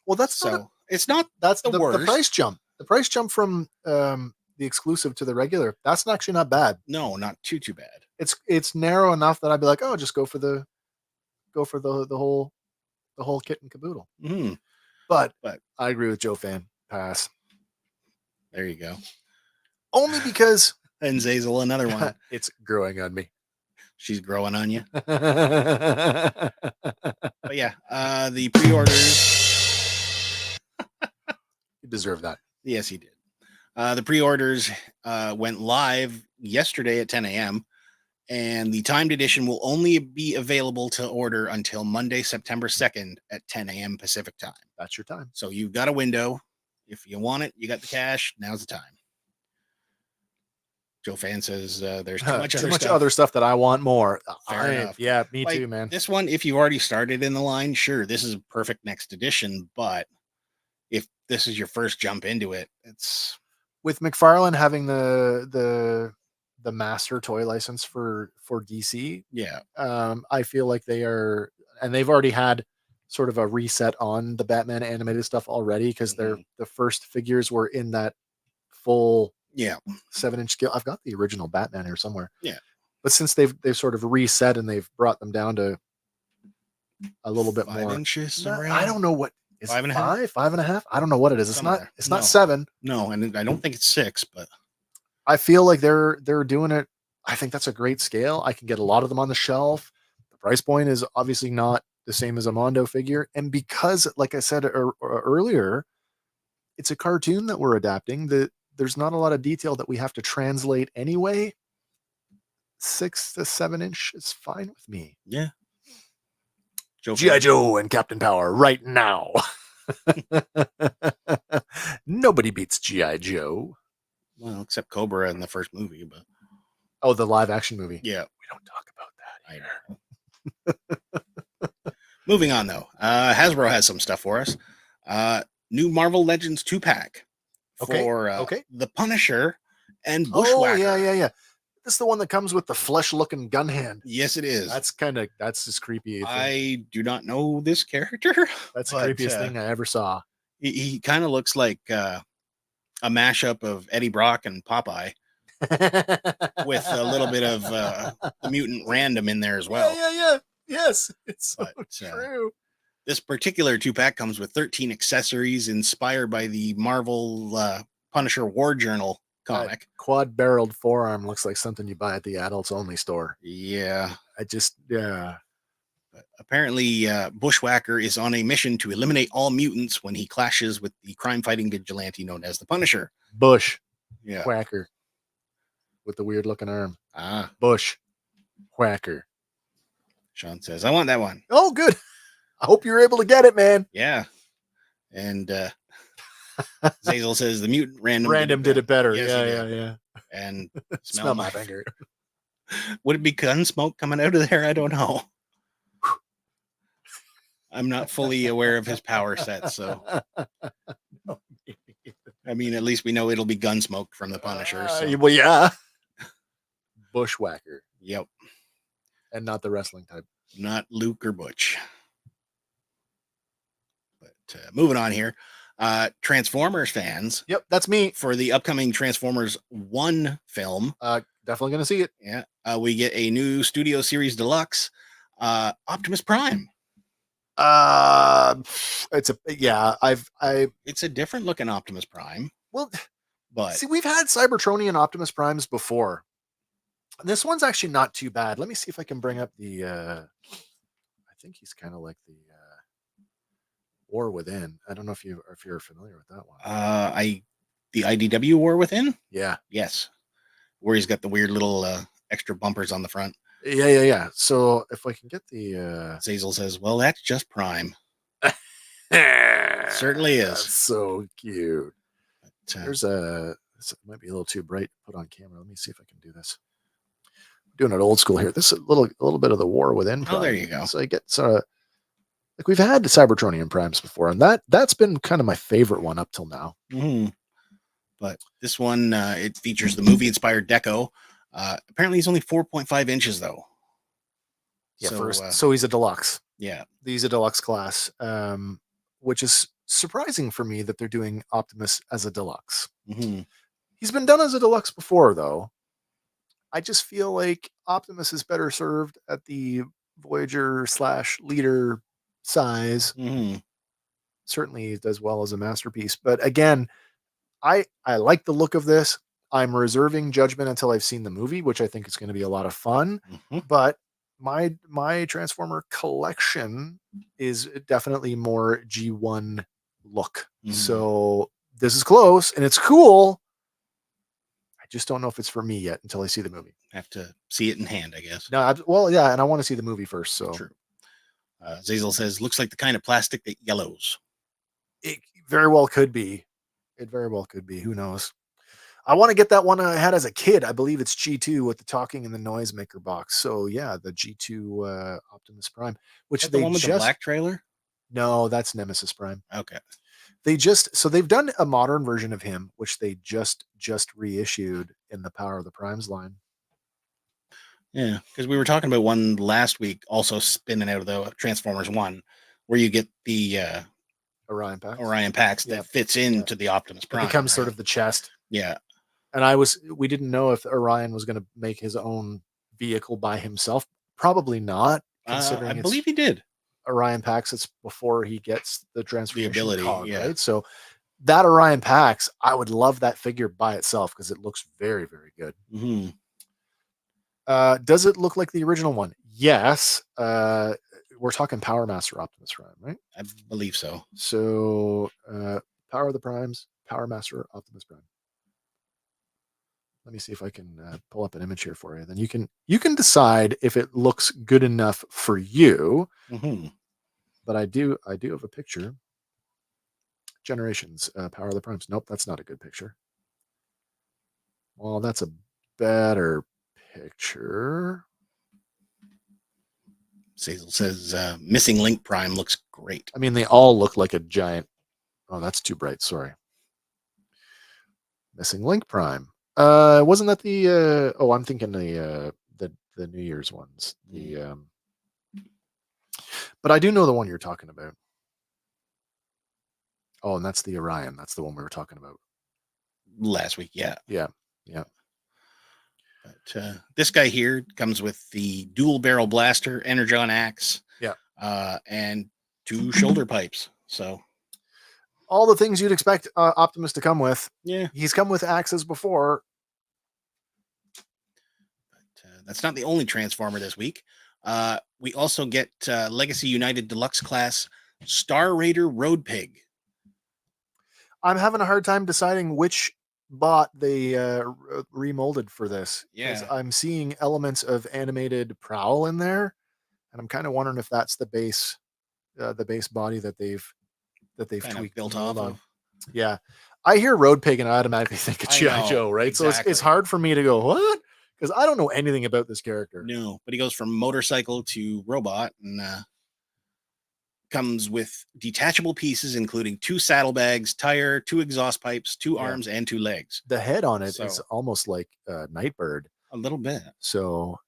Well, that's it's not that's the worst. The price jump. The price jump from the exclusive to the regular, that's actually not bad. No, not too bad. It's narrow enough that I'd be like, oh, just go for the whole kit and caboodle. Mm-hmm. But I agree with Joe Fan. Pass. There you go. Only because and Zazel, another one. It's growing on me. She's growing on you. But yeah, the pre-orders. You deserve that. Yes, he did. The pre-orders went live yesterday at 10 a.m. and the timed edition will only be available to order until Monday, September 2nd at 10 a.m. Pacific time. That's your time. So you've got a window. If you want it, you got the cash. Now's the time. Joe Fan says there's too much other stuff that I want more. Fair enough. Yeah, me like, too, man. This one, if you've already started in the line, sure, this is a perfect next edition. But if this is your first jump into it, it's with McFarlane having the master toy license for DC. Yeah, I feel like they are, and they've already had sort of a reset on the Batman animated stuff already because the first figures were in that full 7-inch scale. I've got the original Batman here somewhere. Yeah, but since they've sort of reset and they've brought them down to a little bit 5 more inches. I don't know what is 5.5. 5.5. I don't know what it is. Somewhere. It's not 7. No, and I don't think it's 6. But I feel like they're doing it. I think that's a great scale. I can get a lot of them on the shelf. The price point is obviously not the same as a Mondo figure, and because, like I said earlier, it's a cartoon that we're adapting. There's not a lot of detail that we have to translate anyway. 6 to 7 inch is fine with me. Yeah. G.I. Joe and Captain Power right now. Nobody beats G.I. Joe. Well, except Cobra in the first movie, but the live action movie. Yeah, we don't talk about that either. Moving on though, Hasbro has some stuff for us. New Marvel Legends 2-pack for the Punisher and Bushwhacker. Oh yeah. This is the one that comes with the flesh-looking gun hand. Yes, it is. That's just creepy. I do not know this character. That's the creepiest thing I ever saw. He kind of looks like a mashup of Eddie Brock and Popeye, with a little bit of the mutant Random in there as well. Yeah. Yes, it's so But, true. This particular 2-pack comes with 13 accessories inspired by the Marvel Punisher War Journal comic. Quad-barreled forearm looks like something you buy at the adults only store. Yeah. But apparently, Bushwhacker is on a mission to eliminate all mutants when he clashes with the crime-fighting vigilante known as the Punisher. Bush. Yeah. Whacker. With the weird-looking arm. Ah. Bush. Whacker. Sean says, I want that one. Oh, good. I hope you're able to get it, man. Yeah. And Zazel says the mutant Random did it better. Yes, yeah. And Smell my finger. Would it be gun smoke coming out of there? I don't know. I'm not fully aware of his power set, so I mean, at least we know it'll be gun smoke from the Punisher. So. Well, yeah. Bushwhacker. Yep. And not the wrestling type. Not Luke or Butch. But moving on here. Transformers fans. Yep, that's me. For the upcoming Transformers 1 film. Definitely going to see it. Yeah. We get a new Studio Series Deluxe, Optimus Prime. It's a different looking Optimus Prime. Well, but see, we've had Cybertronian Optimus Primes before. This one's actually not too bad. Let me see if I can bring up the I think he's kind of like the War Within. I don't know if you're familiar with that one. The IDW War Within? Yeah. Yes. Where he's got the weird little extra bumpers on the front. Yeah. So if I can get the Zazel says, well, that's just Prime. Certainly is. That's so cute. But, this might be a little too bright to put on camera. Let me see if I can do this. I'm doing it old school here. This is a little bit of the War Within Prime. Oh, there you go. So I get like we've had the Cybertronian Primes before, and that's been kind of my favorite one up till now. Mm-hmm. But this one, it features the movie-inspired deco. Apparently, he's only 4.5 inches, though. Yeah, so he's a deluxe. Yeah. He's a deluxe class, which is surprising for me that they're doing Optimus as a deluxe. Mm-hmm. He's been done as a deluxe before, though. I just feel like Optimus is better served at the Voyager/Leader size. Mm-hmm. Certainly he does well as a masterpiece. But again, I like the look of this. I'm reserving judgment until I've seen the movie, which I think is going to be a lot of fun. Mm-hmm. But my Transformer collection is definitely more G1 look. Mm-hmm. So this is close and it's cool. I just don't know if it's for me yet until I see the movie. Have to see it in hand, I guess. No, well, yeah, and I want to see the movie first. So true. Zazel says, looks like the kind of plastic that yellows. It very well could be. It very well could be. Who knows? I want to get that one I had as a kid. I believe it's G2 with the talking and the noisemaker box. So yeah, the G2 Optimus Prime, which the one with the black trailer. No, that's Nemesis Prime. Okay. They've done a modern version of him, which they just reissued in the Power of the Primes line. Yeah, because we were talking about one last week, also spinning out of the Transformers 1, where you get the Orion packs that fits into the Optimus Prime. It becomes sort of the chest. Yeah. And we didn't know if Orion was going to make his own vehicle by himself. Probably not. I believe he did. Orion Pax, it's before he gets the transformation ability, cog, yeah. right? So that Orion Pax, I would love that figure by itself because it looks very, very good. Mm-hmm. Does it look like the original one? Yes. We're talking Power Master Optimus Prime, right? I believe so. So Power of the Primes, Power Master Optimus Prime. Let me see if I can pull up an image here for you. Then you can decide if it looks good enough for you. Mm-hmm. But I do have a picture. Generations, Power of the Primes. Nope, that's not a good picture. Well, that's a better picture. Zazel says Missing Link Prime looks great. I mean, they all look like a giant. Oh, that's too bright. Sorry. Missing Link Prime. Wasn't that the? I'm thinking the New Year's ones. But I do know the one you're talking about. Oh, and that's the Orion. That's the one we were talking about last week. Yeah. But, this guy here comes with the dual barrel blaster, energon axe, and 2 shoulder pipes. So all the things you'd expect Optimus to come with. Yeah, he's come with axes before. But, that's not the only Transformer this week. We also get Legacy United Deluxe class Star Raider Road Pig. I'm having a hard time deciding which bot they remolded for this. Yeah. I'm seeing elements of animated Prowl in there, and I'm kind of wondering if that's the base body that they've Kind tweaked of built and rolled off on. of. Yeah, I hear Road Pig and I automatically think of I G.I. know, Joe, right? So exactly. it's hard for me to go what, because I don't know anything about this character. No, but he goes from motorcycle to robot and comes with detachable pieces, including 2 saddlebags, tire, 2 exhaust pipes, 2 arms, and 2 legs. The head on it is So- almost like Nightbird. A little bit. So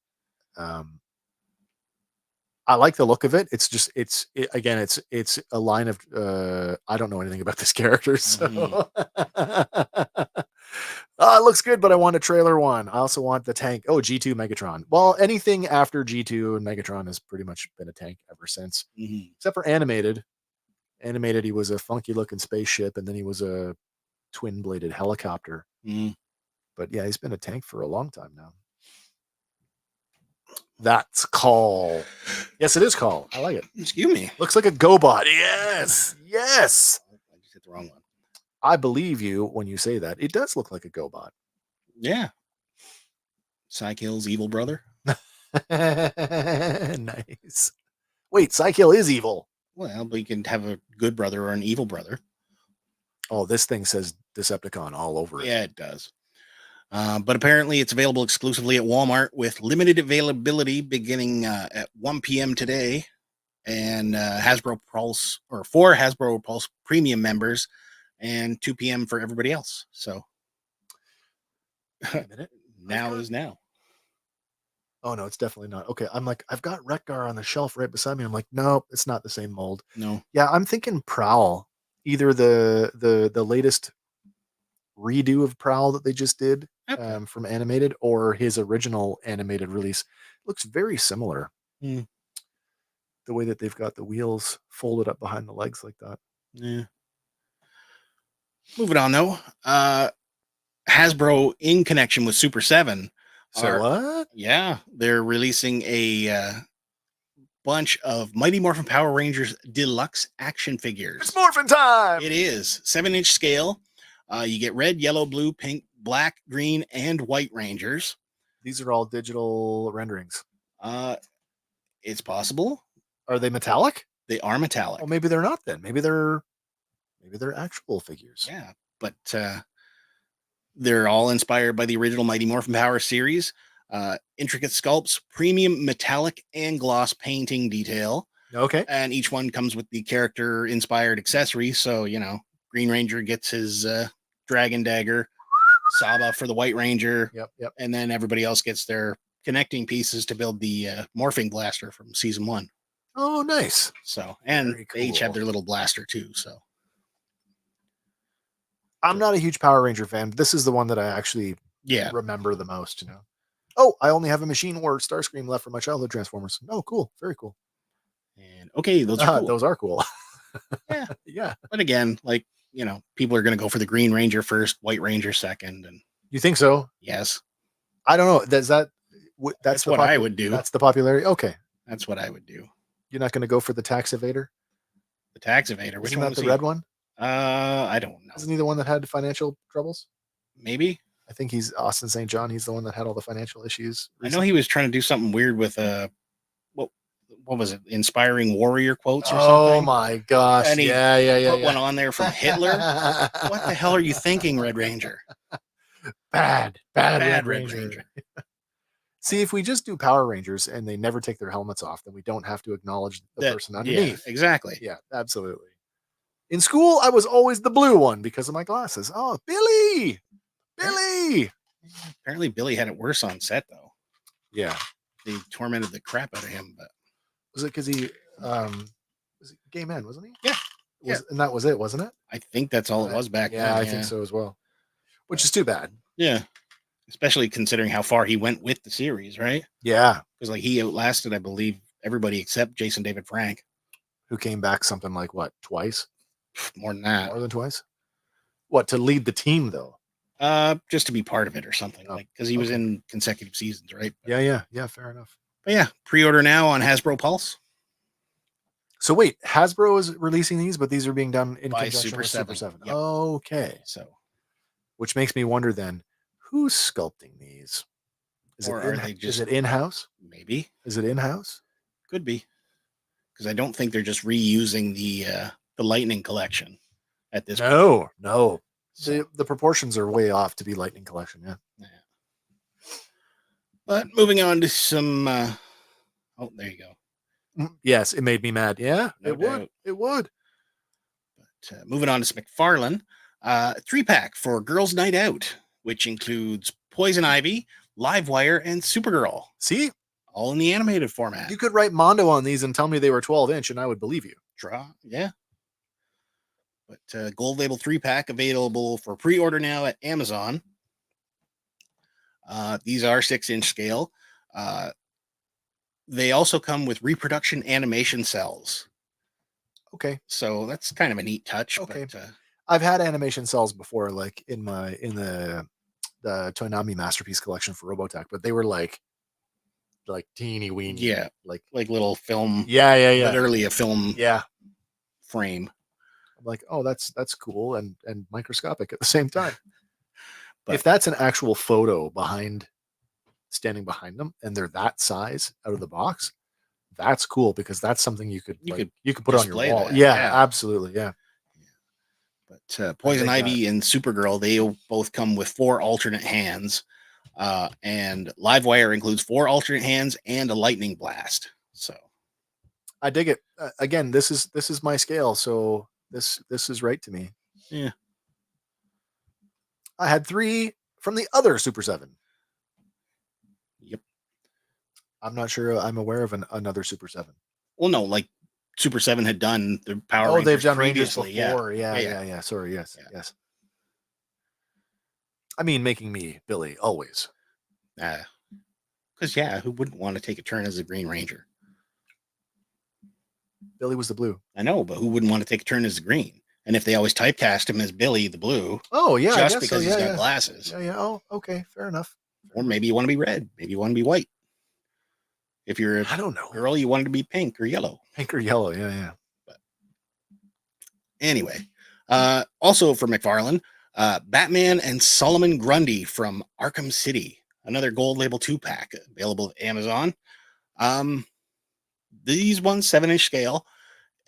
I like the look of it. It's just it's a line of I don't know anything about this character, so it looks good, but I want a trailer one. I also want the tank. Oh, G2 Megatron. Well, anything after G2 and Megatron has pretty much been a tank ever since, except for animated. Animated, he was a funky looking spaceship, and then he was a twin bladed helicopter. But yeah, he's been a tank for a long time now. That's Call. Yes, it is Call. I like it. Excuse me. Looks like a GoBot. Yes. Yes. I just hit the wrong one. I believe you when you say that. It does look like a GoBot. Yeah. Psykill's evil brother. Nice. Wait, Psykill is evil. Well, but you can have a good brother or an evil brother. Oh, this thing says Decepticon all over it. Yeah, it does. But apparently it's available exclusively at Walmart with limited availability beginning at 1 p.m. today, and Hasbro Pulse, or for Hasbro Pulse premium members, and 2 p.m. for everybody else. So Wait a minute. now is now. Oh no, it's definitely not. Okay, I'm like, I've got Wreck-Gar on the shelf right beside me. I'm like, no, it's not the same mold. No. Yeah, I'm thinking Prowl. Either the latest redo of Prowl that they just did from animated, or his original animated release. Looks very similar. The way that they've got the wheels folded up behind the legs like that. Yeah. Moving on though. Hasbro, in connection with Super 7. What? Yeah, they're releasing a bunch of Mighty Morphin Power Rangers Deluxe action figures. It's Morphin time! It is 7-inch scale. You get red, yellow, blue, pink, black, green, and white Rangers. These are all digital renderings. It's possible. Are they metallic? They are metallic. Oh, maybe they're not then. Maybe they're actual figures. Yeah, but they're all inspired by the original Mighty Morphin Power series. Intricate sculpts, premium metallic and gloss painting detail. Okay. And each one comes with the character inspired accessories. So, Green Ranger gets his dragon dagger, Saba for the White Ranger. Yep. And then everybody else gets their connecting pieces to build the morphing blaster from season 1. Oh, nice. So, and Very they each have cool. their little blaster too. So, I'm not a huge Power Ranger fan, but this is the one that I actually remember the most, Oh, I only have a Machine War Starscream left for my childhood Transformers. Oh, cool. Very cool. And okay, those are cool. Those are cool. Yeah. Yeah. But again, people are going to go for the Green Ranger first, White Ranger second. And You think so? yes, I don't know. That's what I would do. That's the popularity. Okay. That's what I would do. You're not going to go for the Tax Evader? The Tax Evader. Which Isn't one that was the he? red one? I don't know. Isn't he the one that had financial troubles? Maybe. I think he's Austin St. John. He's the one that had all the financial issues. I know he was trying to do something weird with what was it? Inspiring warrior quotes or something. Oh my gosh. And he Yeah. Put one on there from Hitler. What the hell are you thinking, Red Ranger? Bad Red Red Ranger. See, if we just do Power Rangers and they never take their helmets off, then we don't have to acknowledge the person underneath. Yeah, exactly. Yeah, absolutely. In school, I was always the blue one because of my glasses. Oh, Billy! Apparently, Billy had it worse on set, though. Yeah. They tormented the crap out of him. But Was it because he was a gay man, wasn't he? Yeah. And that was it, wasn't it? I think that's all it was back then. Yeah, I think so as well. Which is too bad. Yeah. especially considering how far he went with the series, right? Yeah. Because like he outlasted, I believe, everybody except Jason David Frank. Who came back something like what, twice? More than that. More than twice? What, to lead the team though? Just to be part of it or something, like because he was in consecutive seasons, right? But, yeah, fair enough. But yeah, pre-order now on Hasbro Pulse. So wait, Hasbro is releasing these, but these are being done in by conjunction Super with 7. Super 7. Yep. Okay. So, which makes me wonder then, who's sculpting these? are they just is it in-house? Maybe. Is it in-house? Could be. Because I don't think they're just reusing the Lightning collection at this point. No. So, The proportions are way off to be Lightning collection, yeah. But moving on to some oh, there you go. Yes, it made me mad. Yeah, No it would. doubt. It would. But moving on to McFarlane, 3-pack for Girls Night Out, which includes Poison Ivy, Livewire, and Supergirl. See? All in the animated format. You could write Mondo on these and tell me they were 12-inch and I would believe you. Yeah. But gold label 3-pack available for pre-order now at Amazon. These are 6-inch scale. They also come with reproduction animation cells. Okay. So that's kind of a neat touch. Okay. But, I've had animation cells before, like in the Toonami Masterpiece collection for Robotech, but they were like teeny weeny. Yeah. Like little film. Yeah. Literally a film frame. I'm like, oh, that's cool and microscopic at the same time. But if that's an actual photo standing behind them and they're that size out of the box, that's cool because that's something you could put on your wall. That. Yeah, absolutely. Yeah. But Poison Ivy and Supergirl, they both come with 4 alternate hands. And Livewire includes 4 alternate hands and a lightning blast. So I dig it. Again, this is my scale, so this is right to me. Yeah. I had 3 from the other Super 7. Yep. I'm not sure I'm aware of another Super 7. Well, no, like Super 7 had done the Power Rangers they've done previously. Rangers before. Yeah. Sorry, yes. I mean, making me Billy always. Because who wouldn't want to take a turn as a Green Ranger? Billy was the blue. I know, but who wouldn't want to take a turn as the green? And if they always typecast him as Billy the blue, just because he's got glasses. Yeah. Oh, okay, fair enough. Or maybe you want to be red. Maybe you want to be white. If you're I don't know, girl, you want to be pink or yellow. Pink or yellow, yeah. But anyway, also for McFarlane, Batman and Solomon Grundy from Arkham City, another gold label 2-pack available at Amazon. These ones 7-inch scale,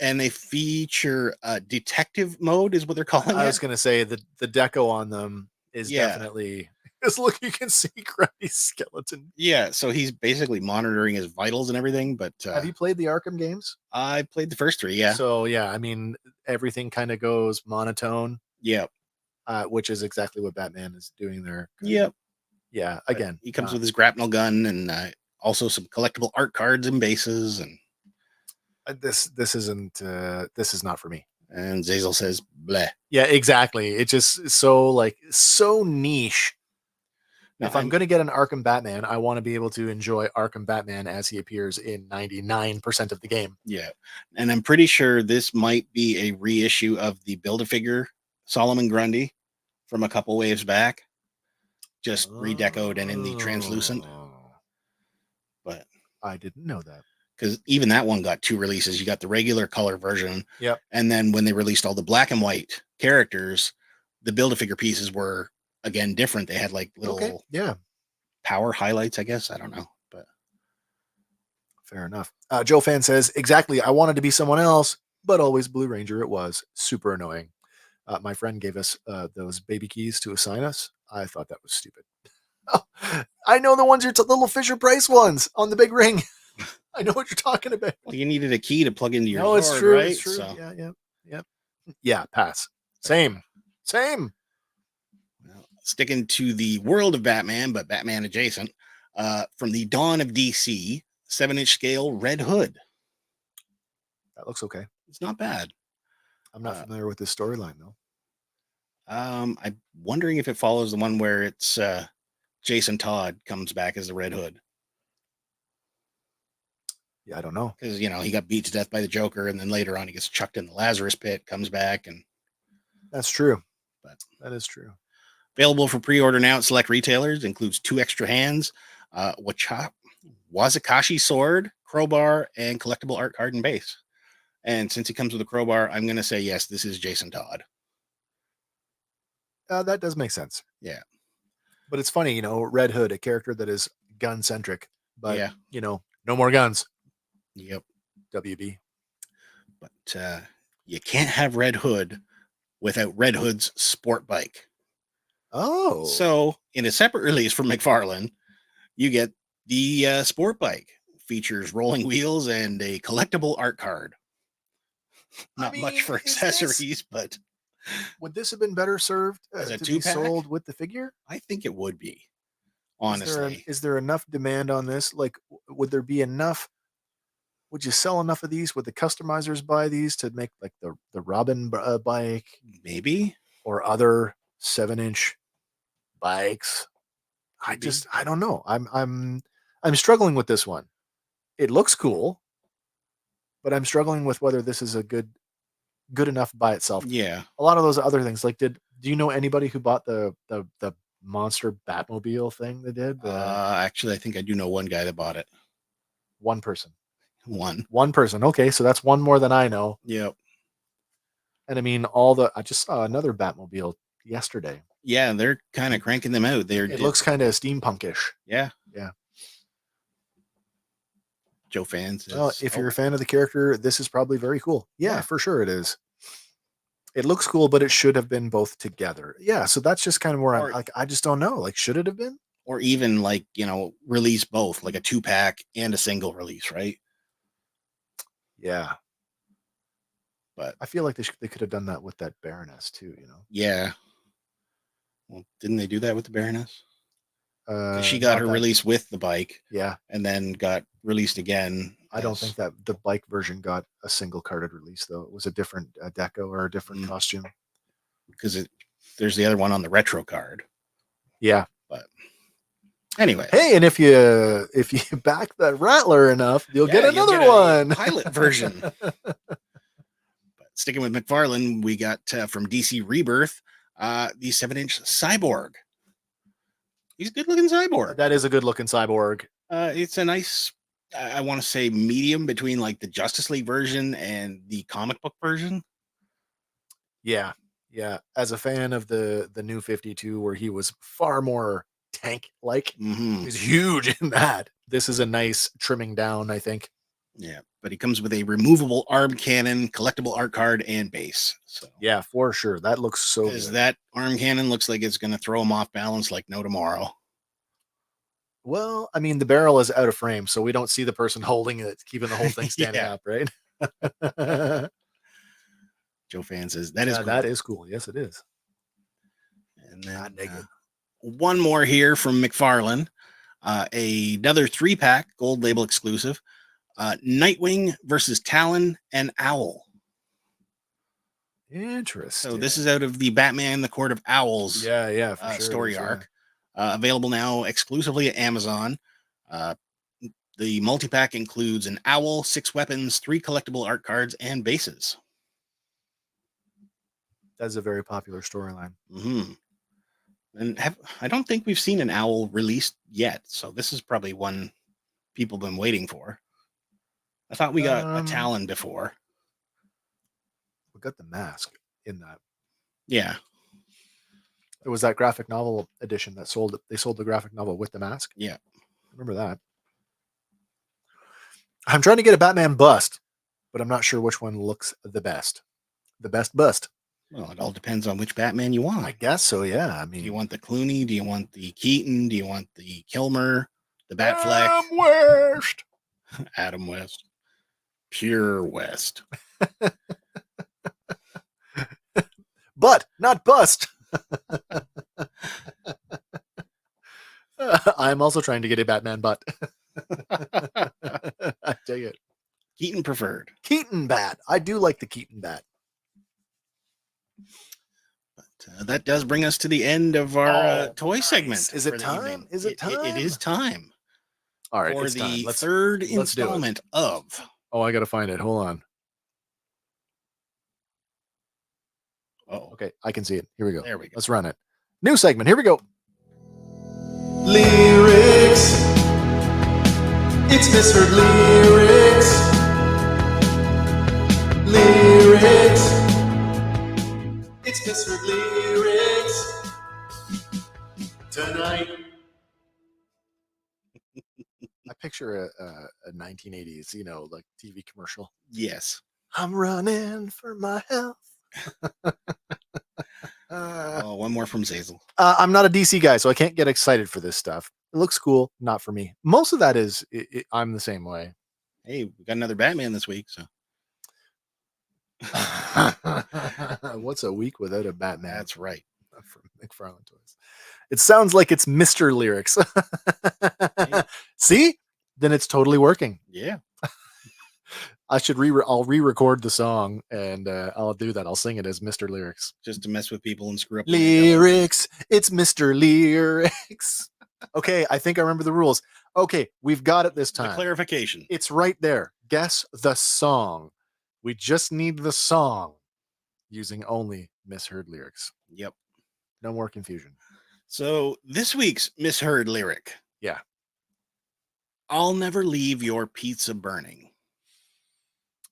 and they feature detective mode, is what they're calling it. I was going to say the deco on them is definitely. Because look, you can see Grundy's skeleton. Yeah, so he's basically monitoring his vitals and everything. But have you played the Arkham games? I played the first 3. Yeah. So I mean, everything kind of goes monotone. Yeah. Which is exactly what Batman is doing there. Yep. Yeah. Again, he comes with his grapnel gun and also some collectible art cards and bases. And this isn't. This is not for me. And Zazel says, "Bleh." Yeah, exactly. It just is so niche. Now, if I'm going to get an Arkham Batman, I want to be able to enjoy Arkham Batman as he appears in 99% of the game. Yeah. And I'm pretty sure this might be a reissue of the Build-A-Figure Solomon Grundy from a couple waves back. Just redecoed and in the translucent. But I didn't know that. Because even that one got 2 releases. You got the regular color version. Yep. And then when they released all the black and white characters, the Build-A-Figure pieces were again different. They had like little power highlights, I guess. I don't know, but fair enough. Joe Fan says, exactly, I wanted to be someone else, but always Blue Ranger it was. Super annoying. My friend gave us those baby keys to assign us. I thought that was stupid. I know the ones, your little Fisher Price ones on the big ring. I know what you're talking about. Well, you needed a key to plug into your Sword, it's true, right? It's true. So. Yeah, pass. Same. Well, sticking to the world of Batman, but Batman adjacent, from the Dawn of DC, 7-inch scale Red Hood. That looks okay. It's not bad. I'm not familiar with this storyline though. I'm wondering if it follows the one where it's Jason Todd comes back as the Red Hood. Yeah, I don't know. Because, he got beat to death by the Joker, and then later on he gets chucked in the Lazarus pit, comes back, and... That's true. But that is true. Available for pre-order now at select retailers. Includes 2 extra hands, Wazakashi sword, crowbar, and collectible art card and base. And since he comes with a crowbar, I'm going to say, yes, this is Jason Todd. That does make sense. Yeah. But it's funny, Red Hood, a character that is gun-centric, but, Yeah. No more guns. Yep. WB. But you can't have Red Hood without Red Hood's sport bike. Oh. So, in a separate release from McFarlane, you get the sport bike. Features rolling wheels and a collectible art card. Not much for accessories, but... Would this have been better served as a to be 2-pack? sold with the figure? I think it would be. Honestly. Is there enough demand on this? Like, would there be enough? Would you sell enough of these? Would the customizers buy these to make like the Robin bike? Maybe. Or other 7-inch bikes? Maybe. I don't know. I'm struggling with this one. It looks cool, but I'm struggling with whether this is a good enough by itself. Yeah. A lot of those other things, like, do you know anybody who bought the monster Batmobile thing they did? Actually, I think I do know one guy that bought it. One person. One person. Okay, so that's one more than I know. Yep. And I mean, I just saw another Batmobile yesterday. Yeah, they're kind of cranking them out. It looks kind of steampunkish. Yeah. Yeah. Joe fans. Well, if you're a fan of the character, this is probably very cool. Yeah, for sure it is. It looks cool, but it should have been both together. Yeah, so that's just kind of where I'm like, I just don't know. Like, should it have been? Or even like, release both, like a 2-pack and a single release, right? Yeah. But I feel like they could have done that with that Baroness too, Yeah. Well, didn't they do that with the Baroness? She got her release with the bike. Yeah. And then got released again. I don't think that the bike version got a single carded release, though. It was a different deco or a different costume. Because there's the other one on the retro card. Yeah. But anyway. Hey, and if you back that Rattler enough, you'll get another one. Pilot version. But sticking with McFarlane, we got from DC Rebirth, the 7-inch Cyborg. He's a good-looking cyborg. That is a good-looking cyborg. It's a nice, I want to say, medium between like the Justice League version and the comic book version. Yeah, yeah. As a fan of the New 52, where he was far more tank-like, he's huge in that. This is a nice trimming down, I think. Yeah, but he comes with a removable arm cannon, collectible art card, and base. So yeah, for sure. That looks so good. That arm cannon looks like it's going to throw him off balance like no tomorrow. Well, I mean, the barrel is out of frame, so we don't see the person holding it, keeping the whole thing standing up, right? Joe Fan says that is cool. That is cool. Yes, it is. And then one more here from McFarlane, another 3-pack gold label exclusive. Nightwing versus Talon and Owl. Interesting. So this is out of the Batman: The Court of Owls. Yeah, for sure, story arc. Available now exclusively at Amazon. The multi-pack includes an owl, 6 weapons, 3 collectible art cards, and bases. That's a very popular storyline. And I don't think we've seen an owl released yet, so this is probably one people have been waiting for. I thought we got a Talon before. We got the mask in that. Yeah. It was that graphic novel edition that sold it. They sold the graphic novel with the mask. Yeah. Remember that. I'm trying to get a Batman bust, but I'm not sure which one looks the best. The best bust. Well, it all depends on which Batman you want. I guess so, yeah. I mean, do you want the Clooney? Do you want the Keaton? Do you want the Kilmer? The Batfleck? Adam West. Adam West. Pure West. But, not bust. I'm also trying to get a Batman butt. I take it. Keaton preferred. Keaton bat. I do like the Keaton bat. That does bring us to the end of our toy nice. segment. Is it time? Is it time? It is time. All right, for it's the time. third let's do it. installment of. Oh, I got to find it. Hold on. Oh, okay, I can see it. Here we go. There we go. Let's run it. New segment. Here we go. Lyrics. It's misheard lyrics. Lyrics. It's misheard lyrics. Tonight. I picture a 1980s, like TV commercial. Yes. I'm running for my health. One more from Zazel. I'm not a DC guy, so I can't get excited for this stuff. It looks cool, not for me. Most of that is, I'm the same way. Hey, we got another Batman this week, so. What's a week without a Batman? That's right. From McFarlane Toys. It sounds like it's Mr. Lyrics. Hey. See? Then it's totally working. Yeah. I should I'll re-record the song and I'll do that. I'll sing it as Mr. Lyrics. Just to mess with people and screw up. Lyrics. It's Mr. Lyrics. Okay, I think I remember the rules. Okay, we've got it this time. The clarification. It's right there. Guess the song. We just need the song using only misheard lyrics. Yep. No more confusion. So this week's misheard lyric. Yeah. I'll never leave your pizza burning.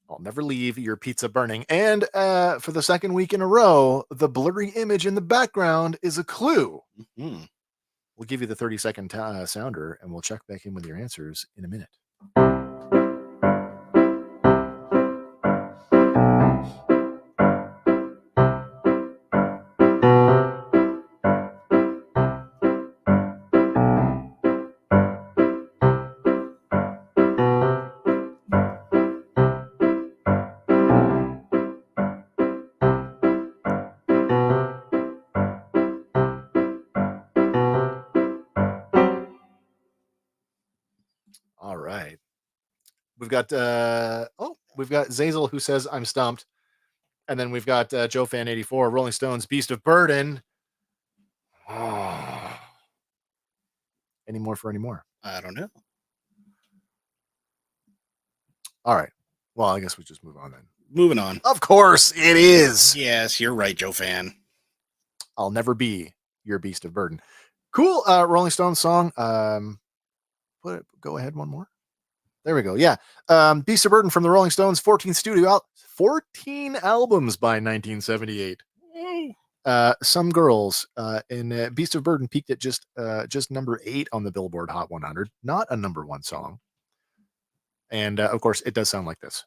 I'll never leave your pizza burning. And for the second week in a row, the blurry image in the background is a clue. Mm-hmm. We'll give you the 30-second sounder, and we'll check back in with your answers in a minute. All right. We've got we've got Zazel who says I'm stumped. And then we've got Joe Fan 84, Rolling Stones, Beast of Burden. Any more for any more? I don't know. All right. Well, I guess we just move on then. Moving on. Of course it is. Yes, you're right, Joe Fan. I'll never be your Beast of Burden. Cool Rolling Stones song. Go ahead one more. There we go. Yeah. Beast of Burden from the Rolling Stones, 14 albums by 1978. Some Girls in Beast of Burden peaked at just number 8 on the Billboard Hot 100. Not a number 1 song. And of course, it does sound like this.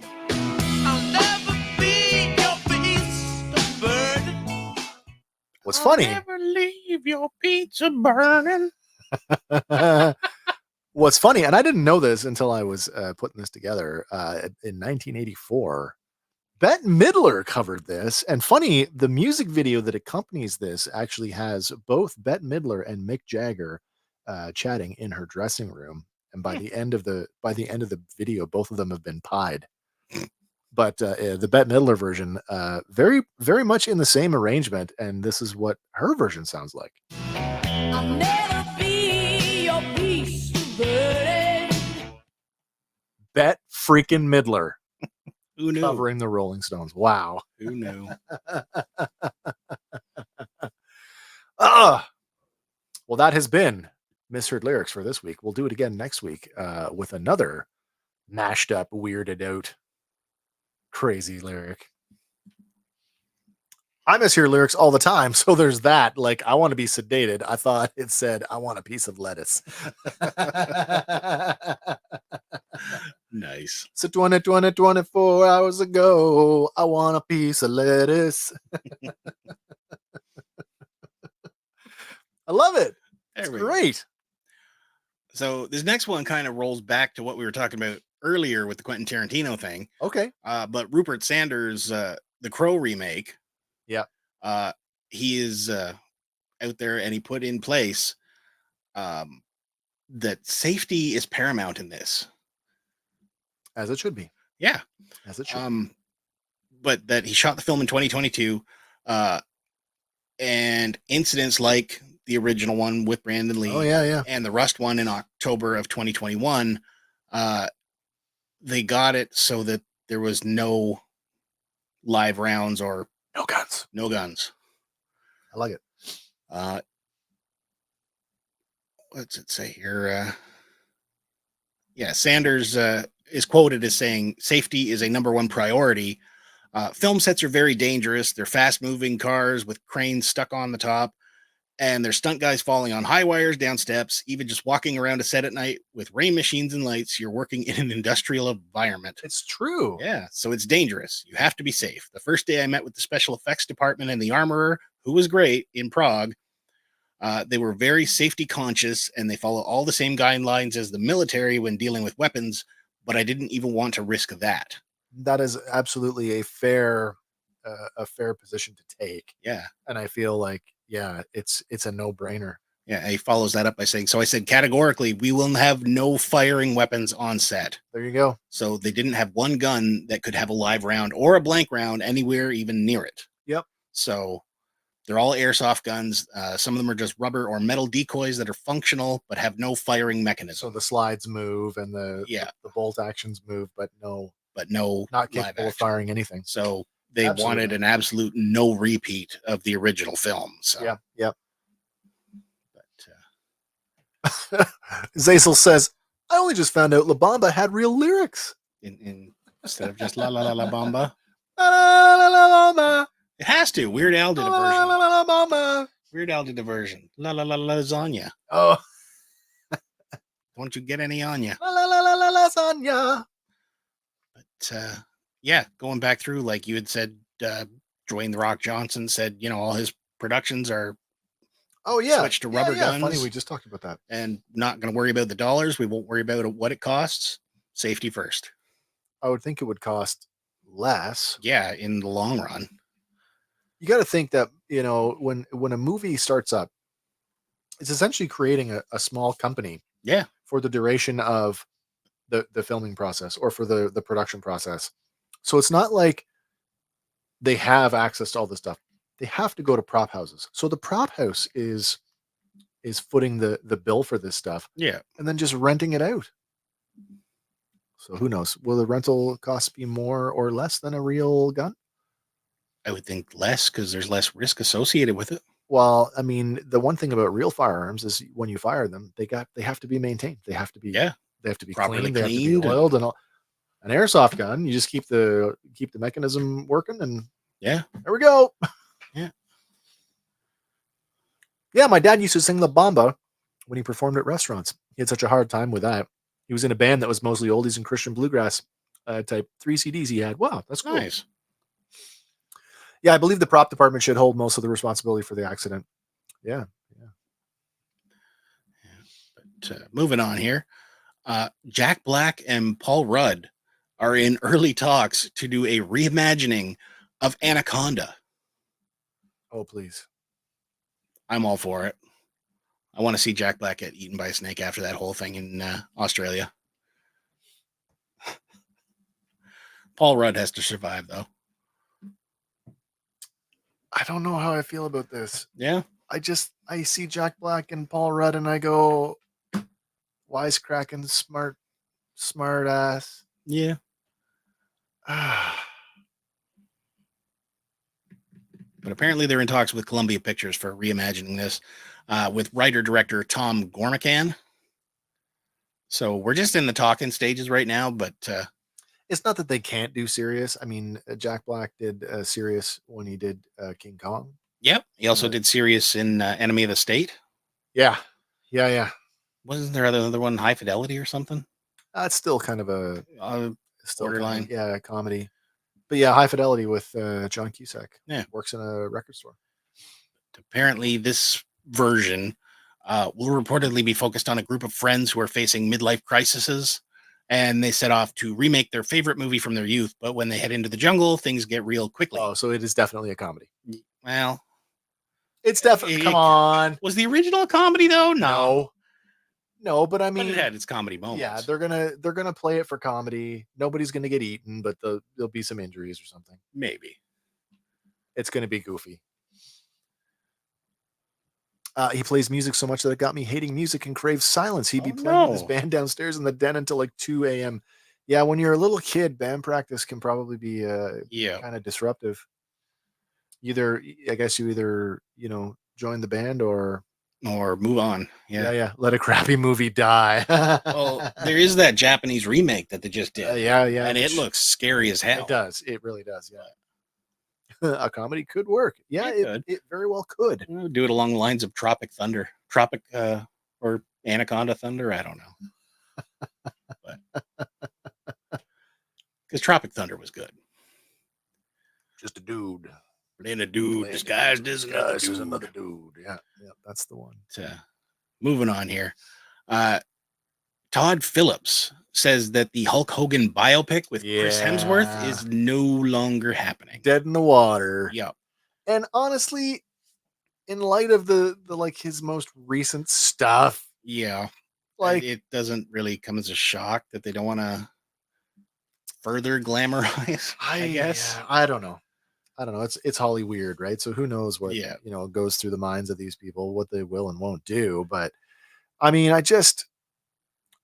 I'll never be your beast of burden. What's funny? I'll never leave your pizza burning. What's funny, and I didn't know this until I was putting this together in 1984. Bette Midler covered this, and funny, the music video that accompanies this actually has both Bette Midler and Mick Jagger chatting in her dressing room. And by the end of the video, both of them have been pied. But the Bette Midler version, very, very much in the same arrangement, and this is what her version sounds like. I'll never be your beast of burden. Bette freaking Midler. Who knew? Covering the Rolling Stones. Wow. Who knew? Well, that has been Misheard Lyrics for this week. We'll do it again next week with another mashed up, weirded out, crazy lyric. I mishear lyrics all the time, so there's that. Like, I want to be sedated. I thought it said, I want a piece of lettuce. Nice. So 24 hours ago, I want a piece of lettuce. I love it. It's great. So this next one kind of rolls back to what we were talking about earlier with the Quentin Tarantino thing. Okay. But Rupert Sanders, The Crow remake. Yeah. He is out there, and he put in place that safety is paramount in this. As it should be. Yeah. As it should be. But that he shot the film in 2022. and incidents like the original one with Brandon Lee. Oh yeah. And the Rust one in October of 2021, they got it so that there was no live rounds or No guns. no guns. I like it. What's it say here? Sanders is quoted as saying, "Safety is a number one priority. Film sets are very dangerous. They're fast-moving cars with cranes stuck on the top, and there's stunt guys falling on high wires, down steps, even just walking around a set at night with rain machines and lights. You're working in an industrial environment." It's true. Yeah, so it's dangerous. You have to be safe. The first day I met with the special effects department and the armorer, who was great, in Prague, they were very safety conscious and they follow all the same guidelines as the military when dealing with weapons, but I didn't even want to risk that. That is absolutely a fair position to take. Yeah. And I feel like, yeah, it's a no-brainer. Yeah, he follows that up by saying, "So I said categorically, we will have no firing weapons on set." There you go. So they didn't have one gun that could have a live round or a blank round anywhere even near it. Yep. So they're all airsoft guns. Some of them are just rubber or metal decoys that are functional but have no firing So mechanism. the slides move and the bolt actions move, but no, not live capable of action. firing anything. So they Absolutely. wanted an absolute no repeat of the original film. So Yeah, yep. But Zazel says, "I only just found out La Bamba had real lyrics. instead of just la la la la bamba, La, la, la, la, la, it has to. Weird Al did a la, la, version. la, la, la, Bamba. Weird Al did a version. La la la lasagna. Oh, Don't you get any on you? la, la, la, la, la, lasagna." But yeah, going back through, like you had said, Dwayne the Rock Johnson said, all his productions are Oh yeah, switch to rubber Funny, guns. we just talked about that. And not going to worry about the dollars. We won't worry about what it costs. Safety first. I would think it would cost less. Yeah, in the long run. You got to think that when a movie starts up, it's essentially creating a small company. Yeah. For the duration of the filming process or for the production process. So it's not like they have access to all this stuff. They have to go to prop houses. So the prop house is footing the bill for this stuff. Yeah. And then just renting it out. So who knows? Will the rental costs be more or less than a real gun? I would think less because there's less risk associated with it. Well, I mean, the one thing about real firearms is when you fire them, they have to be maintained. They have to be They have to be properly cleaned. They have to cleaned be oiled and all. An airsoft gun, you just keep the mechanism working, and yeah, there we go. Yeah. Yeah, my dad used to sing La Bamba when he performed at restaurants. He had such a hard time with that. He was in a band that was mostly oldies and Christian bluegrass type. 3 CDs he had. Wow, that's cool. Nice. Yeah, I believe the prop department should hold most of the responsibility for the accident. Yeah. But moving on here, Jack Black and Paul Rudd are in early talks to do a reimagining of Anaconda. Oh, please. I'm all for it. I want to see Jack Black get eaten by a snake after that whole thing in Australia. Paul Rudd has to survive, though. I don't know how I feel about this. Yeah. I see Jack Black and Paul Rudd and I go, wisecracking, smart ass. Yeah. But apparently they're in talks with Columbia Pictures for reimagining this with writer-director Tom Gormican. So we're just in the talking stages right now, but it's not that they can't do serious. I mean, Jack Black did serious when he did King Kong. Yep. He also did serious in Enemy of the State. Yeah. Wasn't there another one, High Fidelity or something? That's still kind of a borderline. Comedy. But yeah, High Fidelity with John Cusack. Yeah. Works in a record store. Apparently this version will reportedly be focused on a group of friends who are facing midlife crises, and they set off to remake their favorite movie from their youth. But when they head into the jungle, things get real quickly. Oh, so it is definitely a comedy. Well, it's definitely, come on. Was the original a comedy though? No, but I mean, but it had its comedy moments. Yeah, they're gonna play it for comedy. Nobody's gonna get eaten, but there'll be some injuries or something. Maybe. It's gonna be goofy. He plays music so much that it got me hating music and crave silence. He'd be Oh, playing with his no. band downstairs in the den until like 2 a.m. Yeah, when you're a little kid, band practice can probably be Yeah. kind of disruptive. I guess you either, join the band or Or move on. Yeah. yeah, let a crappy movie die. Well, there is that Japanese remake that they just did. Yeah, And it which- looks scary as hell. It does. It really does. Yeah. A comedy could work. Yeah, It could. it very well could. Do it along the lines of Tropic Thunder. Or Anaconda Thunder. I don't know. Because Tropic Thunder was good. Just a dude. Playing a dude disguised as another dude. Yeah, that's the one. Moving on here. Todd Phillips says that the Hulk Hogan biopic with Chris Hemsworth Yeah. is no longer happening. Dead in the water. Yep. And honestly, in light of the like his most recent stuff, Yeah. like It doesn't really come as a shock that they don't want to further glamorize, I guess. yeah, I don't know. It's Holly weird, right? So who knows what Yeah. goes through the minds of these people, what they will and won't do. But I mean,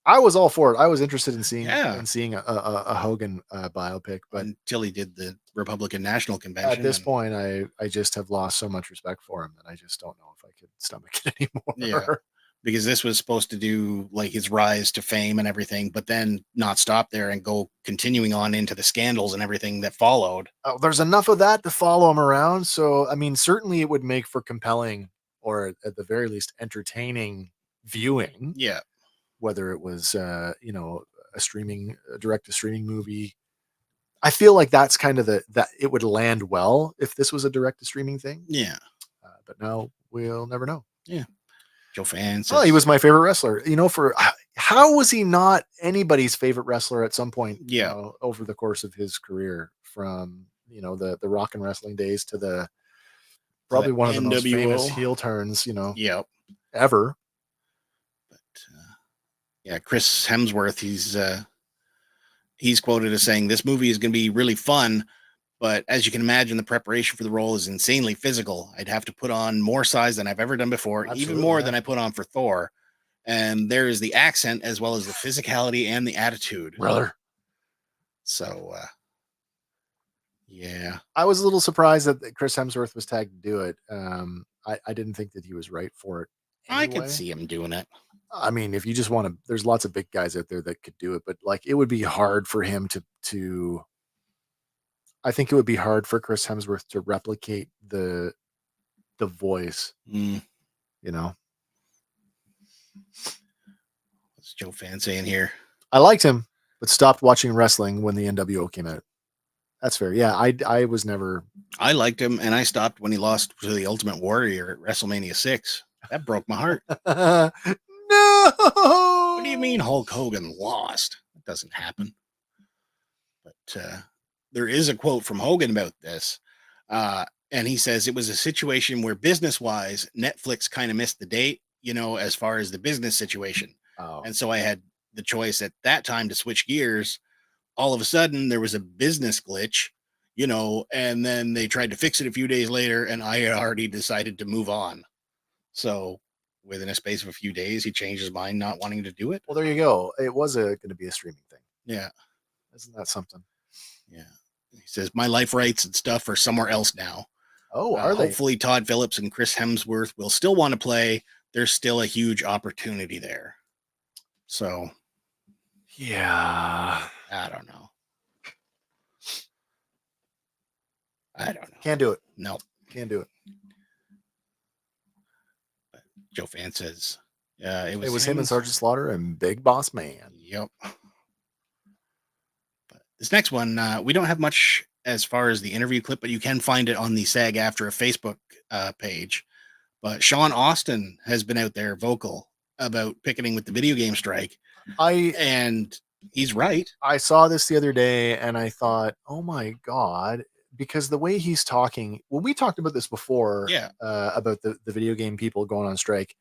I was all for it. I was interested in seeing a Hogan biopic, but Until he did the Republican National Convention. at this point, I just have lost so much respect for him that I just don't know if I could stomach it anymore. Yeah. Because this was supposed to do like his rise to fame and everything, but then not stop there and go continuing on into the scandals and everything that followed. Oh, there's enough of that to follow him around. So, I mean, certainly it would make for compelling, or at the very least, entertaining viewing. Yeah. Whether it was, a direct to streaming movie. I feel like that's kind of that it would land well if this was a direct to streaming thing. Yeah. But now we'll never know. Yeah. Joe Fan says, Well, he was my favorite wrestler. For how was he not anybody's favorite wrestler at some point? Yeah. Over the course of his career, from the rock and wrestling days to the probably one of the most famous NWO. heel turns, Yep. ever. But yeah, Chris Hemsworth, he's quoted as saying this movie is going to be really fun, but as you can imagine, the preparation for the role is insanely physical. I'd have to put on more size than I've ever done before, even more than I put on for Thor. And there is the accent as well as the physicality and the attitude, Brother. So, yeah, I was a little surprised that Chris Hemsworth was tagged to do it. I didn't think that he was right for it. I Anyway. could see him doing it. I mean, if you just want to, there's lots of big guys out there that could do it, but like it would be hard for him to I think it would be hard for Chris Hemsworth to replicate the voice, Mm. What's Joe Fan saying here? I liked him, but stopped watching wrestling when the NWO came out. That's fair. Yeah, I was never. I liked him, and I stopped when he lost to the Ultimate Warrior at WrestleMania 6. That broke my heart. No. What do you mean Hulk Hogan lost? That doesn't happen. But there is a quote from Hogan about this. And he says it was a situation where business-wise, Netflix kind of missed the date, as far as the business situation. Oh. And so I had the choice at that time to switch gears. All of a sudden, there was a business glitch, and then they tried to fix it a few days later, and I had already decided to move on. So within a space of a few days, he changed his mind, not wanting to do it. Well, there you go. It was going to be a streaming thing. Yeah. Isn't that something? Yeah. He says, my life rights and stuff are somewhere else now. Oh, are they? Hopefully Todd Phillips and Chris Hemsworth will still want to play. There's still a huge opportunity there. So, yeah. I don't know. Can't do it. No. Can't do it. Joe Fan says, it was him and Sergeant Slaughter and Big Boss Man. Yep. But this next one, we don't have much as far as the interview clip, but you can find it on the SAG-AFTRA Facebook page. But Sean Austin has been out there vocal about picketing with the video game strike. And he's right. I saw this the other day and I thought, oh my God, because the way he's talking, well, we talked about this before, about the video game people going on strike.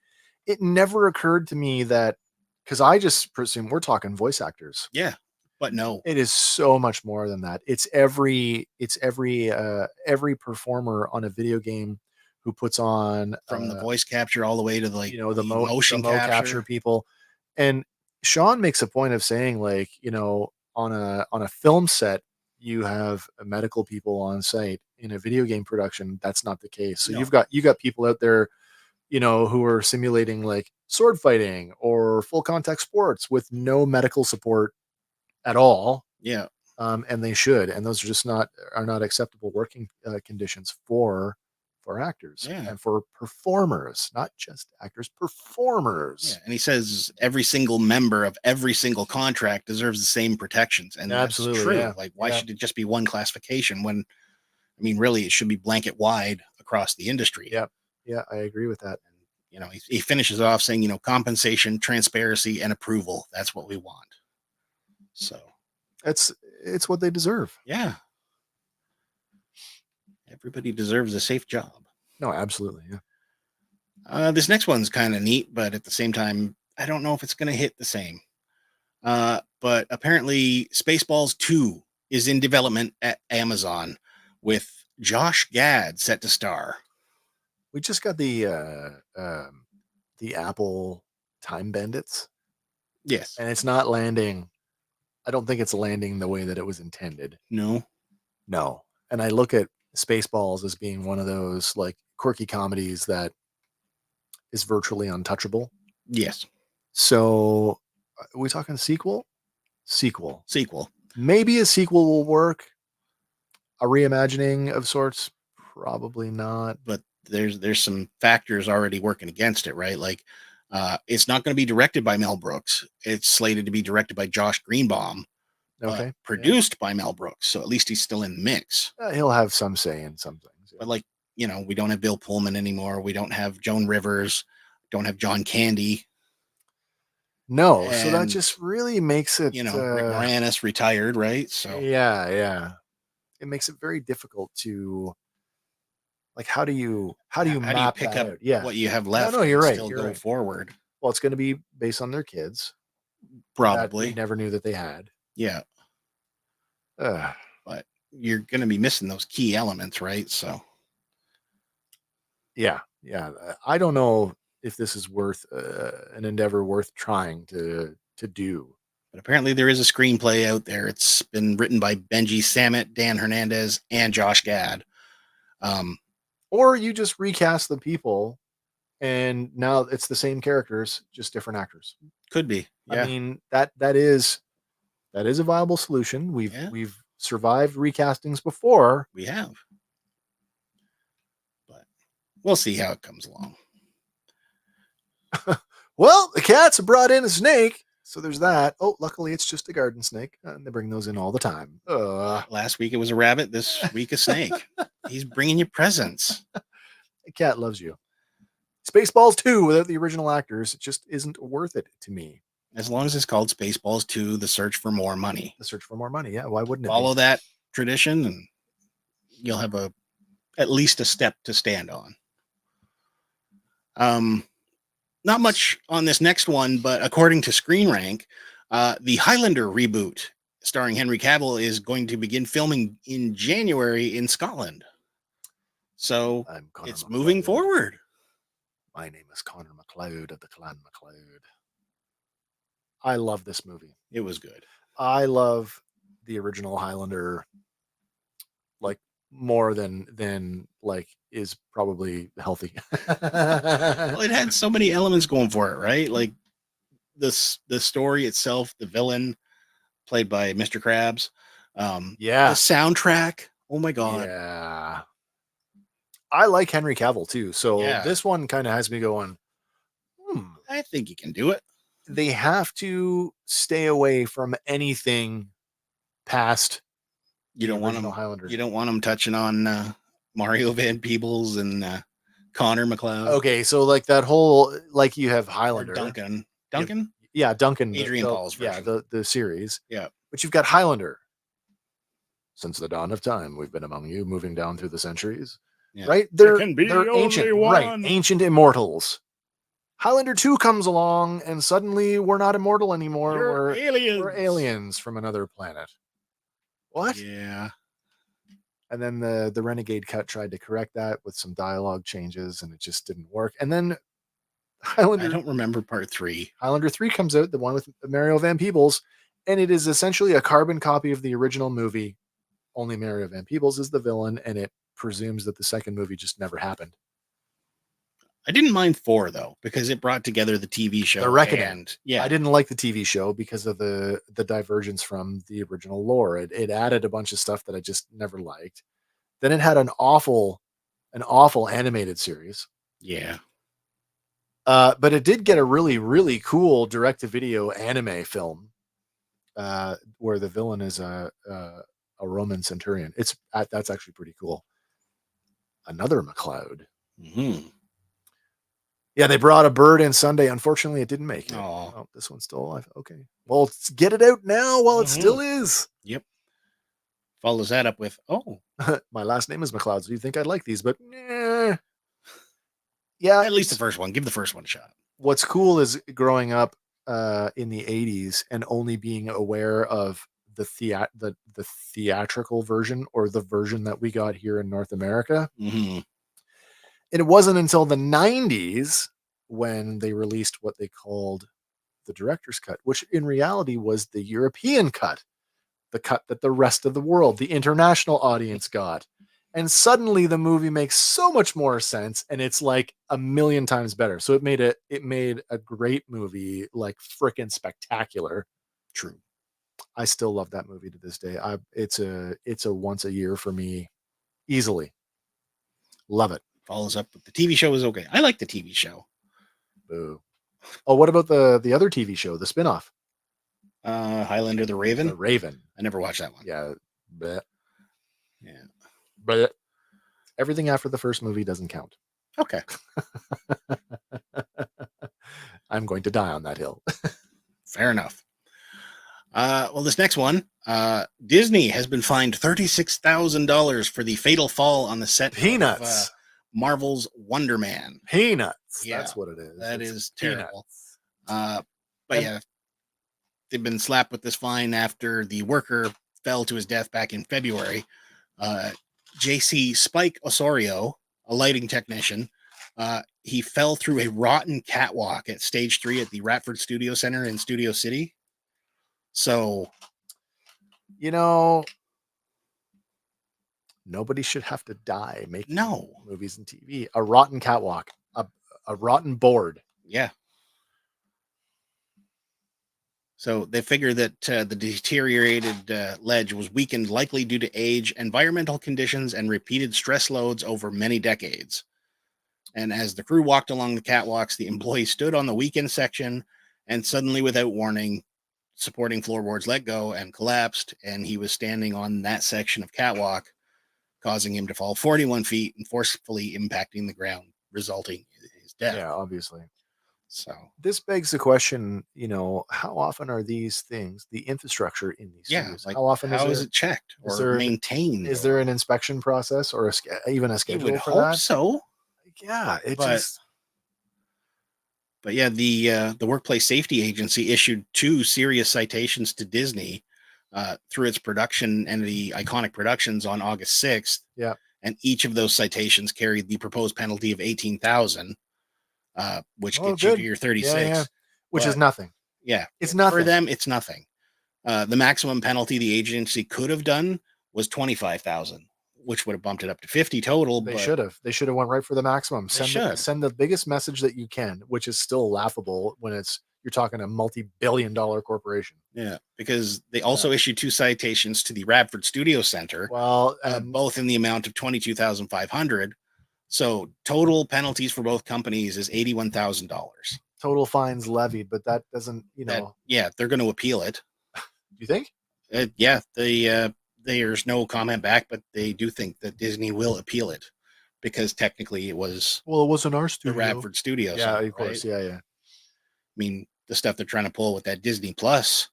It never occurred to me that, because I just presume we're talking voice actors. Yeah, but no, it is so much more than that. It's every performer on a video game who puts on from the voice capture all the way to the motion capture capture. people. And Sean makes a point of saying, like, on a film set, you have medical people on site. In a video game production, that's not the case. So No. you got people out there, who are simulating like sword fighting or full contact sports with no medical support at all. Yeah. And they should, and those are just not acceptable working conditions for actors and for performers, not just actors, performers. Yeah. And he says every single member of every single contract deserves the same protections, and Absolutely, that's true. yeah. Like, why should it just be one classification when, I mean, really, it should be blanket wide across the industry. Yeah, I agree with that. And he finishes off saying, compensation, transparency, and approval. That's what we want. So it's what they deserve. Yeah. Everybody deserves a safe job. No, absolutely. Yeah. This next one's kind of neat, but at the same time, I don't know if it's going to hit the same. But apparently Spaceballs 2 is in development at Amazon with Josh Gad set to star. We just got the Apple Time Bandits. Yes. And it's not landing. I don't think it's landing the way that it was intended. No. And I look at Spaceballs as being one of those like quirky comedies that is virtually untouchable. Yes. So are we talking sequel? Sequel. Maybe a sequel will work. A reimagining of sorts, probably not. But there's some factors already working against it, right? Like it's not going to be directed by Mel Brooks. It's slated to be directed by Josh Greenbaum. Okay. Produced by Mel Brooks, so at least he's still in the mix. He'll have some say in some things. But like, we don't have Bill Pullman anymore. We don't have Joan Rivers. Don't have John Candy. No, And, so that just really makes it. Rick Moranis retired, right? So yeah, it makes it very difficult to. Like, how do you pick up what you have left? No, you're right. Still go forward. Well, it's going to be based on their kids. Probably. That we never knew that they had. Yeah. But you're going to be missing those key elements, right? So. Yeah. I don't know if this is worth an endeavor worth trying to do. But apparently there is a screenplay out there. It's been written by Benji Sammet, Dan Hernandez, and Josh Gad. Or you just recast the people, and now it's the same characters, just different actors. Could be. Yeah. I mean, that is a viable solution. We've survived recastings before. We have. But we'll see how it comes along. Well, the cats have brought in a snake, so there's that. Oh, luckily it's just a garden snake, and they bring those in all the time. Last week it was a rabbit. This week a snake. He's bringing you presents. The cat loves you. Spaceballs 2 without the original actors, it just isn't worth it to me. As long as it's called Spaceballs 2, The Search for More Money. The Search for More Money, yeah. Why wouldn't it follow that tradition, and you'll have at least a step to stand on. Not much on this next one, but according to Screen Rank, the Highlander reboot starring Henry Cavill is going to begin filming in January in Scotland. So it's moving forward. My name is Connor MacLeod of the Clan MacLeod. I love this movie. It was good. I love the original Highlander like more than like is probably healthy. Well, it had so many elements going for it, right? Like the story itself, the villain played by Mr. Krabs. The soundtrack. Oh my god. Yeah. I like Henry Cavill too. So this one kind of has me going, I think you can do it. They have to stay away from anything past you don't want them Highlander. You don't want them touching on Mario Van Peebles and Connor MacLeod. Okay, so like that whole like you have Highlander. Or Duncan? Yeah, Duncan. Adrian Paul's version. Yeah, the series. Yeah. But you've got Highlander. Since the dawn of time, we've been among you, moving down through the centuries. Yeah. Right? They're ancient, right? Ancient immortals. Highlander 2 comes along, and suddenly we're not immortal anymore. We're aliens from another planet. What? Yeah. And then the Renegade cut tried to correct that with some dialogue changes, and it just didn't work. And then I don't remember part 3. Highlander 3 comes out, the one with Mario Van Peebles, and it is essentially a carbon copy of the original movie. Only Mario Van Peebles is the villain, and it presumes that the second movie just never happened. I didn't mind 4 though, because it brought together the TV show. The Reckoning. And yeah, I didn't like the TV show because of the divergence from the original lore. It added a bunch of stuff that I just never liked. Then it had an awful animated series. Yeah. But it did get a really, really cool direct-to-video anime film where the villain is a Roman centurion. That's actually pretty cool. Another McLeod. Mm-hmm. Yeah, they brought a bird in Sunday. Unfortunately, it didn't make it. Oh, this one's still alive. Okay. Well, let's get it out now while it still is. Yep. Follows that up with, my last name is McLeod, so you think I'd like these, but yeah. At least the first one. Give the first one a shot. What's cool is growing up in the 80s and only being aware of the theatrical version, or the version that we got here in North America. Mm-hmm. And it wasn't until the 90s when they released what they called the director's cut, which in reality was the European cut, the cut that the rest of the world, the international audience got. And suddenly the movie makes so much more sense, and it's like a million times better. So it made a great movie, like freaking spectacular. True. I still love that movie to this day. It's a once a year for me, easily. Love it. Follows up with the TV show is okay. I like the TV show. Boo. Oh, what about the other TV show, the spinoff? Highlander the Raven. The Raven. I never watched that one. Yeah. Bleh. Yeah. Bleh. Everything after the first movie doesn't count. Okay. I'm going to die on that hill. Fair enough. Well, this next one, Disney has been fined $36,000 for the fatal fall on the set Peanuts. of Marvel's Wonder Man. Peanuts. Yeah, that's what it is. That It's is terrible. peanuts. But yeah, they've been slapped with this fine after the worker fell to his death back in February. JC Spike Osorio, a lighting technician, he fell through a rotten catwalk at stage 3 at the Ratford Studio Center in Studio City. So, nobody should have to die making No. movies and TV. A rotten catwalk, a rotten board. yeah. So they figure that the deteriorated ledge was weakened likely due to age, environmental conditions, and repeated stress loads over many decades. And as the crew walked along the catwalks, the employee stood on the weakened section, and suddenly, without warning, supporting floorboards let go and collapsed, and he was standing on that section of catwalk, causing him to fall 41 feet and forcefully impacting the ground, resulting in his death. Yeah, obviously. So This begs the question, how often are these things, the infrastructure in these studios, like, how often how is it checked or is there- maintained? is there an inspection process or even a You schedule would for hope that? so. Yeah, But yeah, the Workplace Safety Agency issued 2 serious citations to Disney through its production entity, Iconic Productions, on August 6th. Yeah. And each of those citations carried the proposed penalty of $18,000, which gets you good. to your 36. Yeah. Which is But- nothing. Yeah, It's for nothing. them. It's nothing. The maximum penalty the agency could have done was $25,000, which would have bumped it up to 50 total. They but should have. They should have went right for the maximum. should. Send the biggest message that you can, which is still laughable when you're talking a multi-billion-dollar corporation. Yeah, because they also issued 2 citations to the Radford Studio Center, Well, both in the amount of $22,500. So total penalties for both companies is $81,000. total fines levied, but that doesn't, Yeah, they're going to appeal it. you think? There's no comment back, but they do think that Disney will appeal it because technically it was Well, it wasn't our the studio. Radford Studio Yeah, Center, of course. right? Yeah. I mean, the stuff they're trying to pull with that Disney Plus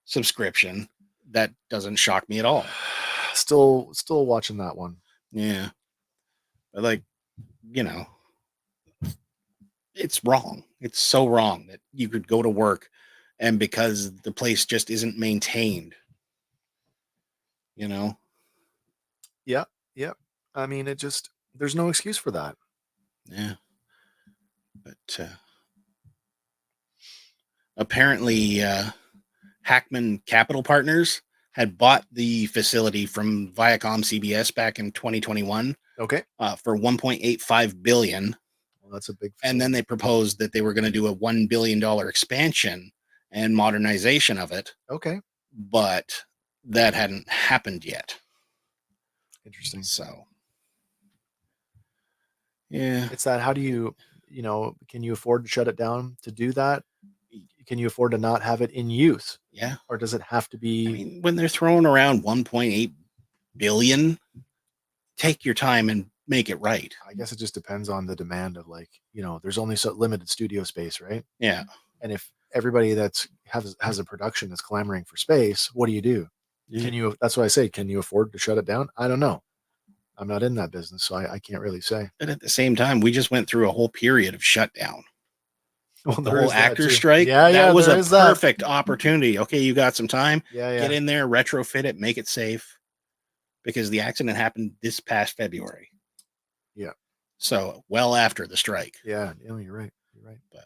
subscription, that doesn't shock me at all. Still watching that one. Yeah. But it's wrong. It's so wrong that you could go to work and because the place just isn't maintained, Yeah. I mean, there's no excuse for that. Yeah. But apparently, Hackman Capital Partners had bought the facility from Viacom CBS back in 2021 Okay. for 1.85 billion. Well, that's a big. And then they proposed that they were going to do a $1 billion expansion and modernization of it. Okay. But that hadn't happened yet. Interesting. So, yeah. It's that, how do you can you afford to shut it down to do that? Can you afford to not have it in use? Yeah. Or does it have to be? I mean, when they're throwing around 1.8 billion, take your time and make it right. I guess it just depends on the demand of, like, there's only so limited studio space, right? Yeah. And if everybody has a production is clamoring for space, what do you do? Yeah. That's why I say, can you afford to shut it down? I don't know. I'm not in that business, so I can't really say. But at the same time, we just went through a whole period of shutdown. Well, The there whole is that actor too. strike. Yeah, that was there a is that. perfect opportunity. Okay, you got some time. Yeah, Get in there, retrofit it, make it safe. Because the accident happened this past February. Yeah. So well after the strike. Yeah, you're right. You're right. But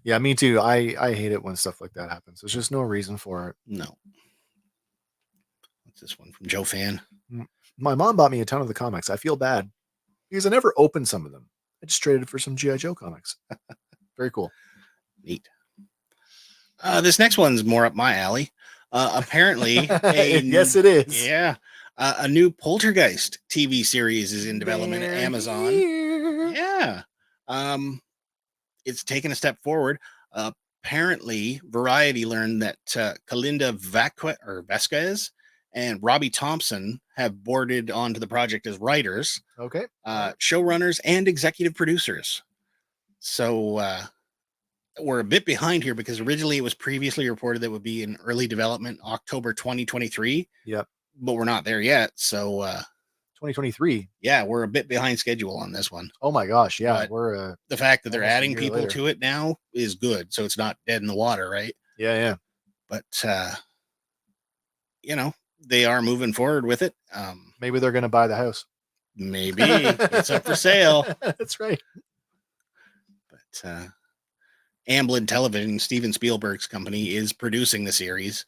yeah, me too. I hate it when stuff like that happens. There's just no reason for it. no. What's this one from Joe Fan? My mom bought me a ton of the comics. I feel bad because I never opened some of them. I just traded for some G.I. Joe comics. Very cool. Neat. This next one's more up my alley. Apparently, yes, it is. Yeah, a new Poltergeist TV series is in development at Amazon. Yeah, it's taken a step forward. Apparently, Variety learned that Kalinda Vasquez and Robbie Thompson have boarded onto the project as writers, Okay. showrunners, and executive producers. So we're a bit behind here because originally it was previously reported that it would be in early development October 2023. Yep. But we're not there yet. So 2023. Yeah, we're a bit behind schedule on this one. Oh my gosh, yeah. But the fact that they're adding people to it now is good. So it's not dead in the water, right? Yeah. But they are moving forward with it. Maybe they're gonna buy the house. Maybe it's up for sale. That's right. But Amblin Television, Steven Spielberg's company, is producing the series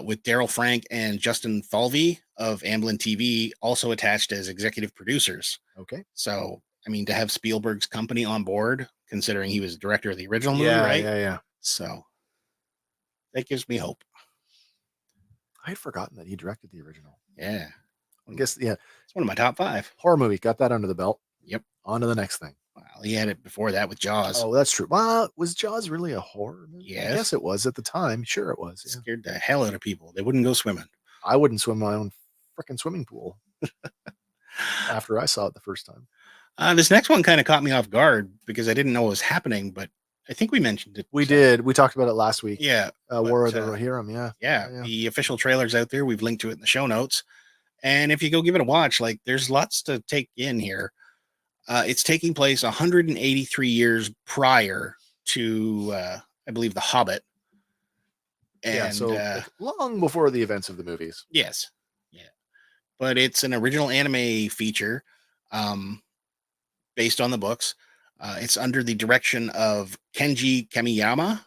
with Daryl Frank and Justin Falvey of Amblin TV also attached as executive producers. Okay. So, I mean, to have Spielberg's company on board, considering he was director of the original movie, right? Yeah. So that gives me hope. I had forgotten that he directed the original. Yeah. I guess, yeah. It's one of my top 5. Horror movie. Got that under the belt. Yep. On to the next thing. Well, he had it before that with Jaws. Oh, that's true. Well, was Jaws really a horror movie? Yes. I guess it was at the time. Sure it was. It scared the hell out of people. They wouldn't go swimming. I wouldn't swim my own freaking swimming pool after I saw it the first time. This next one kind of caught me off guard because I didn't know what was happening, but I think we mentioned it. We did. We talked about it last week. Yeah. War of the Rohirrim. Yeah. Yeah. The official trailer's out there. We've linked to it in the show notes. And if you go give it a watch, like, there's lots to take in here. It's taking place 183 years prior to, I believe, The Hobbit. And, so long before the events of the movies. Yes. Yeah. But it's an original anime feature based on the books. It's under the direction of Kenji Kamiyama,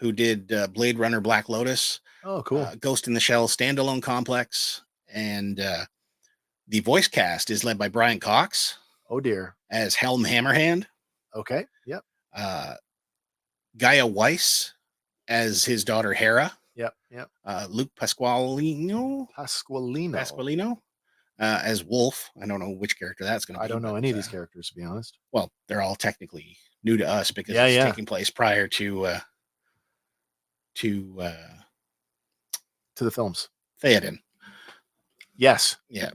who did Blade Runner Black Lotus. Oh, cool. Ghost in the Shell standalone complex. And the voice cast is led by Brian Cox. Oh, dear. As Helm Hammerhand. Okay. Yep. Gaia Weiss as his daughter Hera. Yep. Luke Pasqualino as Wolf. I don't know which character that's going to be. I don't know any of these characters, to be honest. Well, they're all technically new to us because it's taking place prior to the films. Theoden. Yes. Yeah.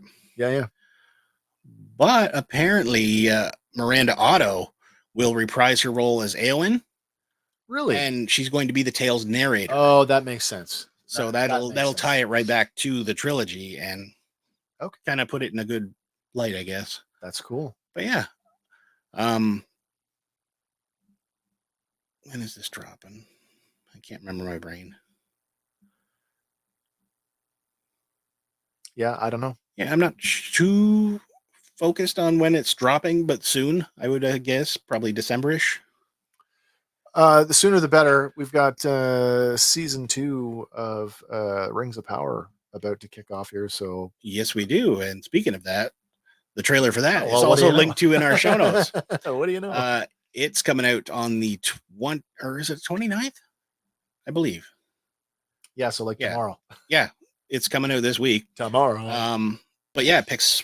But apparently Miranda Otto will reprise her role as Éowyn. Really? And she's going to be the tale's narrator. Oh, that makes sense. So that'll tie it right back to the trilogy and kind of put it in a good light, I guess. That's cool. But yeah. When is this dropping? I can't remember my brain. Yeah, I don't know. Yeah, I'm not too focused on when it's dropping, but soon, I would guess, probably December-ish. The sooner the better. We've got season 2 of Rings of Power about to kick off here. So Yes, we do. And speaking of that, the trailer for that is well, what do also you know? linked to in our show notes. What do you know? It's coming out on the 29th? I believe. Yeah, so like Yeah. tomorrow. Yeah, it's coming out this week. Tomorrow. But yeah, it picks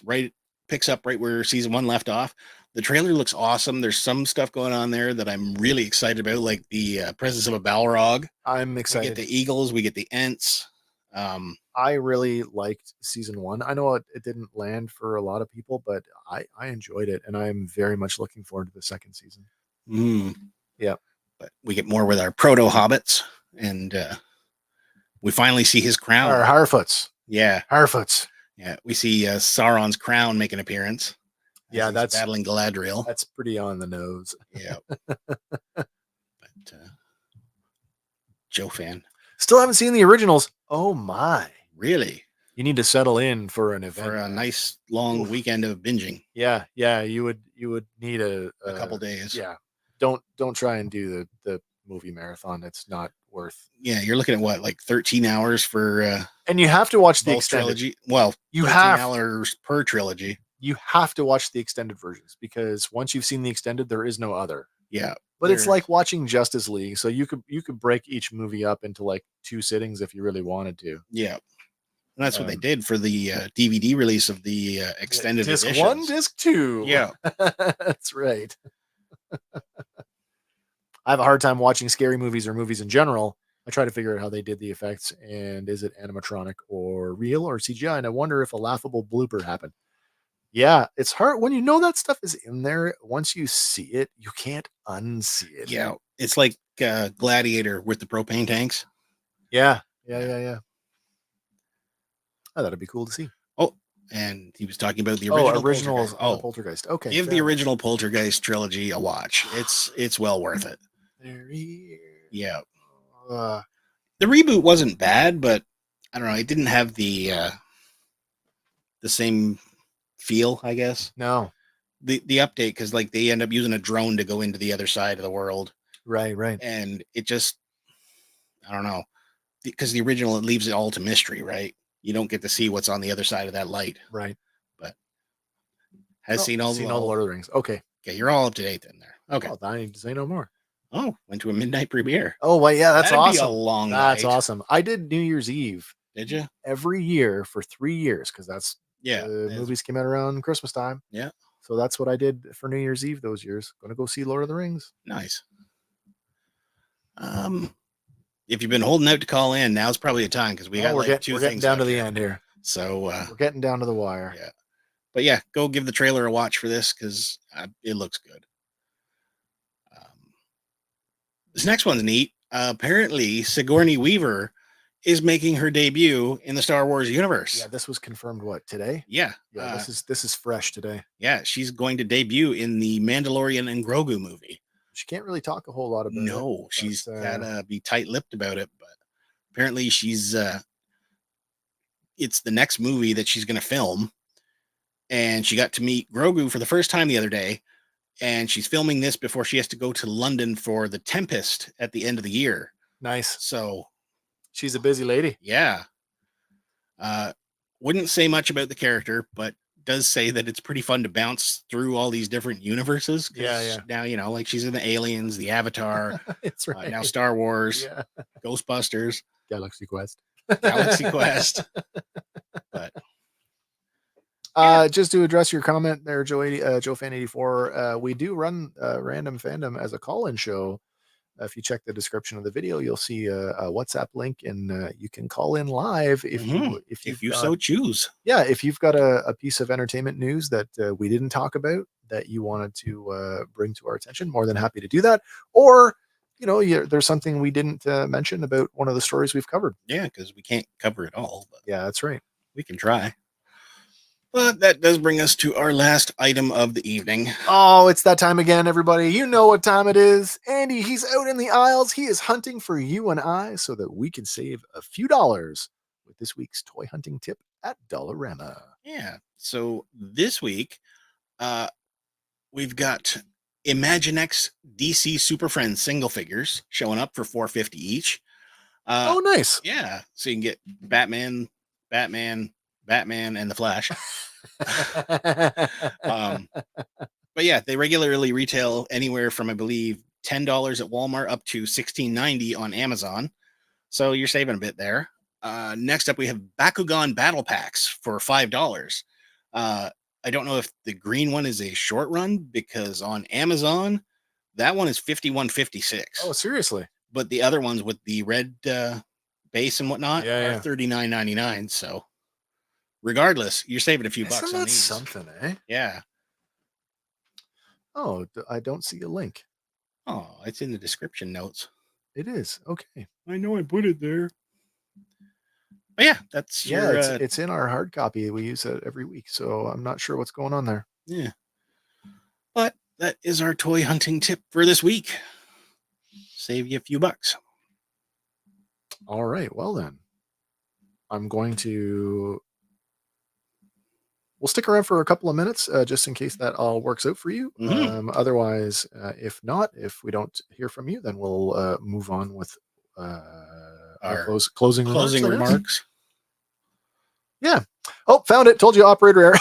up right where season 1 left off. The trailer looks awesome. There's some stuff going on there that I'm really excited about, like the presence of a Balrog. I'm We excited. get the eagles, we get the Ents. I really liked season 1. I know it didn't land for a lot of people, but I enjoyed it, and I'm very much looking forward to the second season. Yeah. But we get more with our proto hobbits, and we finally see his crown. Or Harfoots. Yeah. Harfoots. Yeah. We see Sauron's crown make an appearance. Yeah, that's battling Galadriel. That's pretty on the nose. Yeah. But Joe fan. Still haven't seen the originals. Oh my. Really? You need to settle in for an event. For a nice long weekend of binging. Yeah, you would need a couple days. Yeah. Don't try and do the movie marathon. It's not worth. Yeah, you're looking at what, like 13 hours for and you have to watch the both extended trilogy. Well, you 13 have hours per trilogy. You have to watch the extended versions, because once you've seen the extended, there is no other. Yeah. But it's like watching Justice League. So you could break each movie up into like 2 sittings if you really wanted to. Yeah. And that's what they did for the DVD release of the extended disc editions. 1, disc 2. Yeah. That's right. I have a hard time watching scary movies or movies in general. I try to figure out how they did the effects, and is it animatronic or real or CGI? And I wonder if a laughable blooper happened. Yeah, it's hard when you know that stuff is in there. Once you see it, you can't unsee it. Yeah. It's like Gladiator with the propane tanks. Yeah. Oh, that'd be cool to see. Oh, and he was talking about the original originals. Poltergeist. Poltergeist. Okay. Give the original Poltergeist trilogy a watch. It's well worth it. Yeah. The reboot wasn't bad, but I don't know. It didn't have the same feel, I guess. No. The update, because like they end up using a drone to go into the other side of the world. Right. And it just, I don't know, because the original, it leaves it all to mystery, right? You don't get to see what's on the other side of that light. Right. But seen all the Lord of the Rings. Okay. Okay, you're all up to date then there. Okay. Well, I need to say no more. Oh, went to a midnight premiere. Oh, well, yeah, that's That'd be awesome. a long That's night. awesome. I did New Year's Eve. Did you? Every year for 3 years, because that's the movies came out around Christmas time. Yeah. So that's what I did for New Year's Eve those years. Going to go see Lord of the Rings. Nice. If you've been holding out to call in, now's probably a time, because we're getting down to the end here. So we're getting down to the wire. Yeah. But yeah, go give the trailer a watch for this, because it looks good. This next one's neat. Apparently, Sigourney Weaver is making her debut in the Star Wars universe. Yeah, this was confirmed today? Yeah. Yeah, this is fresh today. Yeah, she's going to debut in the Mandalorian and Grogu movie. She can't really talk a whole lot about it. No, she's gotta be tight-lipped about it, but apparently she's it's the next movie that she's gonna film, and she got to meet Grogu for the first time the other day, and she's filming this before she has to go to London for the Tempest at the end of the year. Nice. So she's a busy lady. Yeah. Wouldn't say much about the character, but does say that it's pretty fun to bounce through all these different universes. Yeah. Now, like she's in the Aliens, the Avatar, it's right. Now Star Wars, Ghostbusters, Galaxy Quest. But just to address your comment there, Joe Fan 84, we do run Random Fandom as a call-in show. If you check the description of the video, you'll see a WhatsApp link, and you can call in live if you so choose. Yeah, if you've got a piece of entertainment news that we didn't talk about that you wanted to bring to our attention, more than happy to do that. Or there's something we didn't mention about one of the stories we've covered. Yeah, because we can't cover it all. But yeah, that's right. We can try. But that does bring us to our last item of the evening. Oh, it's that time again, everybody. You know what time it is. Andy, he's out in the aisles. He is hunting for you and I so that we can save a few dollars with this week's toy hunting tip at Dollarama. Yeah. So this week, we've got Imaginext DC Super Friends single figures showing up for $4.50 each. Oh, nice. Yeah. So you can get Batman, and the Flash. But yeah, they regularly retail anywhere from, I believe, $10 at Walmart up to $16.90 on Amazon. So you're saving a bit there. Next up, we have Bakugan battle packs for $5. I don't know if the green one is a short run, because on Amazon, that one is $51.56. Oh, seriously? But the other ones with the red base and whatnot Yeah, are $39.99. So regardless, you're saving a few bucks Isn't on that these. something, eh? Yeah. Oh, I don't see a link. Oh, it's in the description notes. It is. Okay. I know I put it there. But yeah, that's your... it's in our hard copy. We use it every week, so I'm not sure what's going on there. Yeah. But that is our toy hunting tip for this week. Save you a few bucks. All right. Well, then, I'm going to... We'll stick around for a couple of minutes, just in case that all works out for you. Mhm. Otherwise, if not, if we don't hear from you, then we'll move on with our closing remarks. Yeah. Oh, found it. Told you, operator error.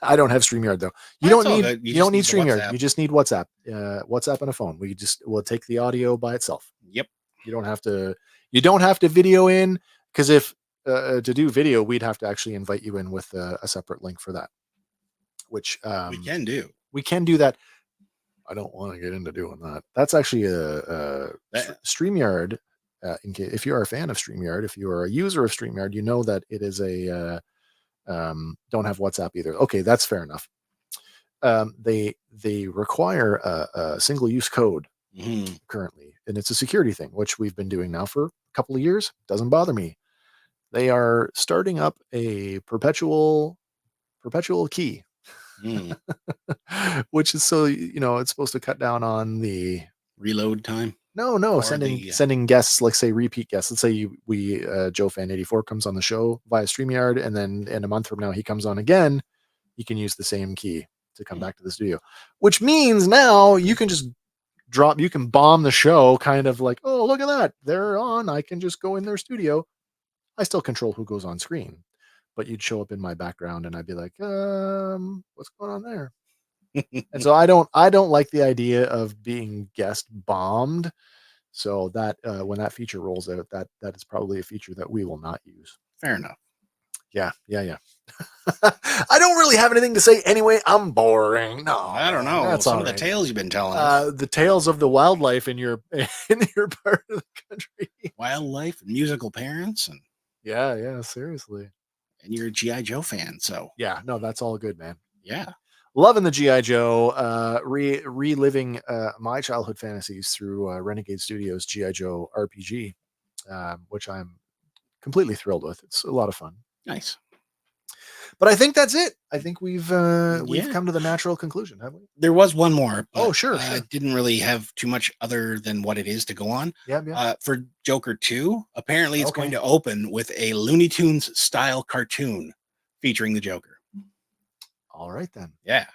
I don't have StreamYard though. You That's don't all need good. you just don't need the StreamYard. WhatsApp. You just need WhatsApp. WhatsApp and a phone. We'll take the audio by itself. Yep. You don't have to video in, because if to do video, we'd have to actually invite you in with a separate link for that, which We can do. we can do that. I don't want to get into doing that. That's actually a StreamYard. If you are a fan of StreamYard, if you are a user of StreamYard, you know that it is a don't have WhatsApp either. Okay, that's fair enough. They require a single use code currently, and it's a security thing, which we've been doing now for a couple of years. Doesn't bother me. They are starting up a perpetual key, which is so it's supposed to cut down on the reload time. No, sending guests, like say repeat guests. Let's say we Joe Fan 84 comes on the show via StreamYard, and then in a month from now he comes on again. You can use the same key to come back to the studio, which means now you can just you can bomb the show, kind of like, oh, look at that, they're on. I can just go in their studio. I still control who goes on screen, but you'd show up in my background, and I'd be like, what's going on there? And so I don't like the idea of being guest bombed. So that when that feature rolls out, that is probably a feature that we will not use. Fair enough. Yeah. I don't really have anything to say anyway. I'm boring. No, I don't know. That's some all of the right. tales you've been telling us. The tales of the wildlife in your part of the country. Wildlife and musical parents, and yeah, seriously. And you're a G.I. Joe fan, so yeah, no, that's all good, man. Yeah. Loving the G.I. Joe, reliving my childhood fantasies through Renegade Studios' G.I. Joe RPG, which I'm completely thrilled with. It's a lot of fun. Nice. But I think that's it. I think we've come to the natural conclusion, haven't we? There was one more. Oh, sure. I didn't really have too much other than what it is to go on. Yeah. For Joker 2, apparently it's going to open with a Looney Tunes style cartoon featuring the Joker. All right, then. Yeah.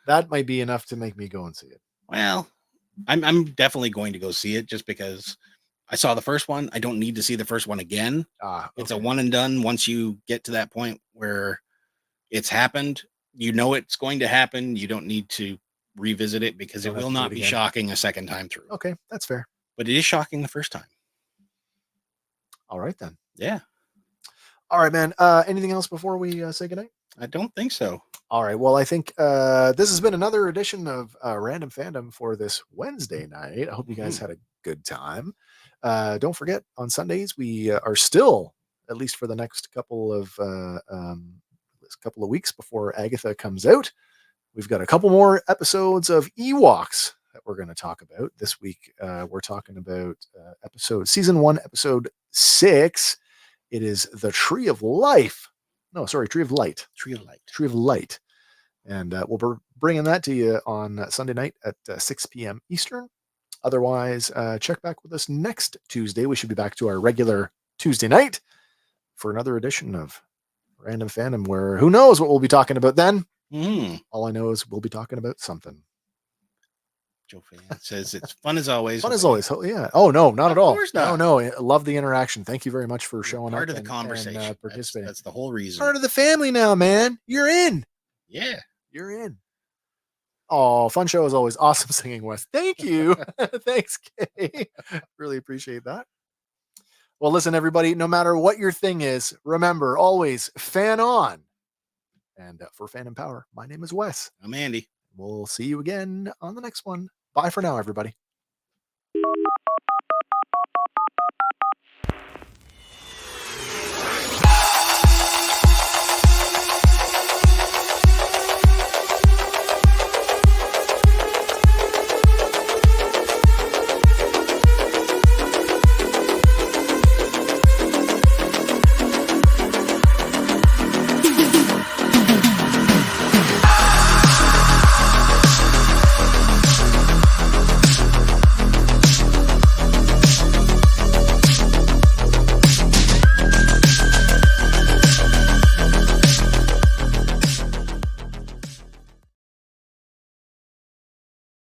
That might be enough to make me go and see it. Well, I'm definitely going to go see it, just because I saw the first one. I don't need to see the first one again. It's a one and done. Once you get to that point where it's happened, it's going to happen. You don't need to revisit it, because it will not be shocking a second time through. Okay, that's fair. But it is shocking the first time. All right, then. Yeah. All right, man. Anything else before we say goodnight? I don't think so. All right. Well, I think this has been another edition of Random Fandom for this Wednesday night. I hope you guys had a good time. Don't forget, on Sundays, we are still, at least for the next couple of weeks before Agatha comes out, we've got a couple more episodes of Ewoks that we're going to talk about. This week, we're talking about season 1, episode 6. It is the Tree of Life. No, sorry, Tree of Light. Tree of Light. Tree of Light. And we'll be bringing that to you on Sunday night at 6 p.m. Eastern. Otherwise, check back with us next Tuesday. We should be back to our regular Tuesday night for another edition of Random Fandom, where who knows what we'll be talking about then. All I know is we'll be talking about something. Joe Fan says it's fun as always. Fun as always. Oh, yeah. Oh, no, not at all. Of course not. No, I love the interaction. Thank you very much for showing Part up of the and conversation. participating. That's the whole reason. Part of the family now, man. You're in. Yeah. You're in. Oh, fun show as always. Awesome singing, Wes. Thank you. Thanks, Kay. Really appreciate that. Well, listen, everybody, no matter what your thing is, remember, always fan on. And for Fan and Power, my name is Wes. I'm Andy. We'll see you again on the next one. Bye for now, everybody.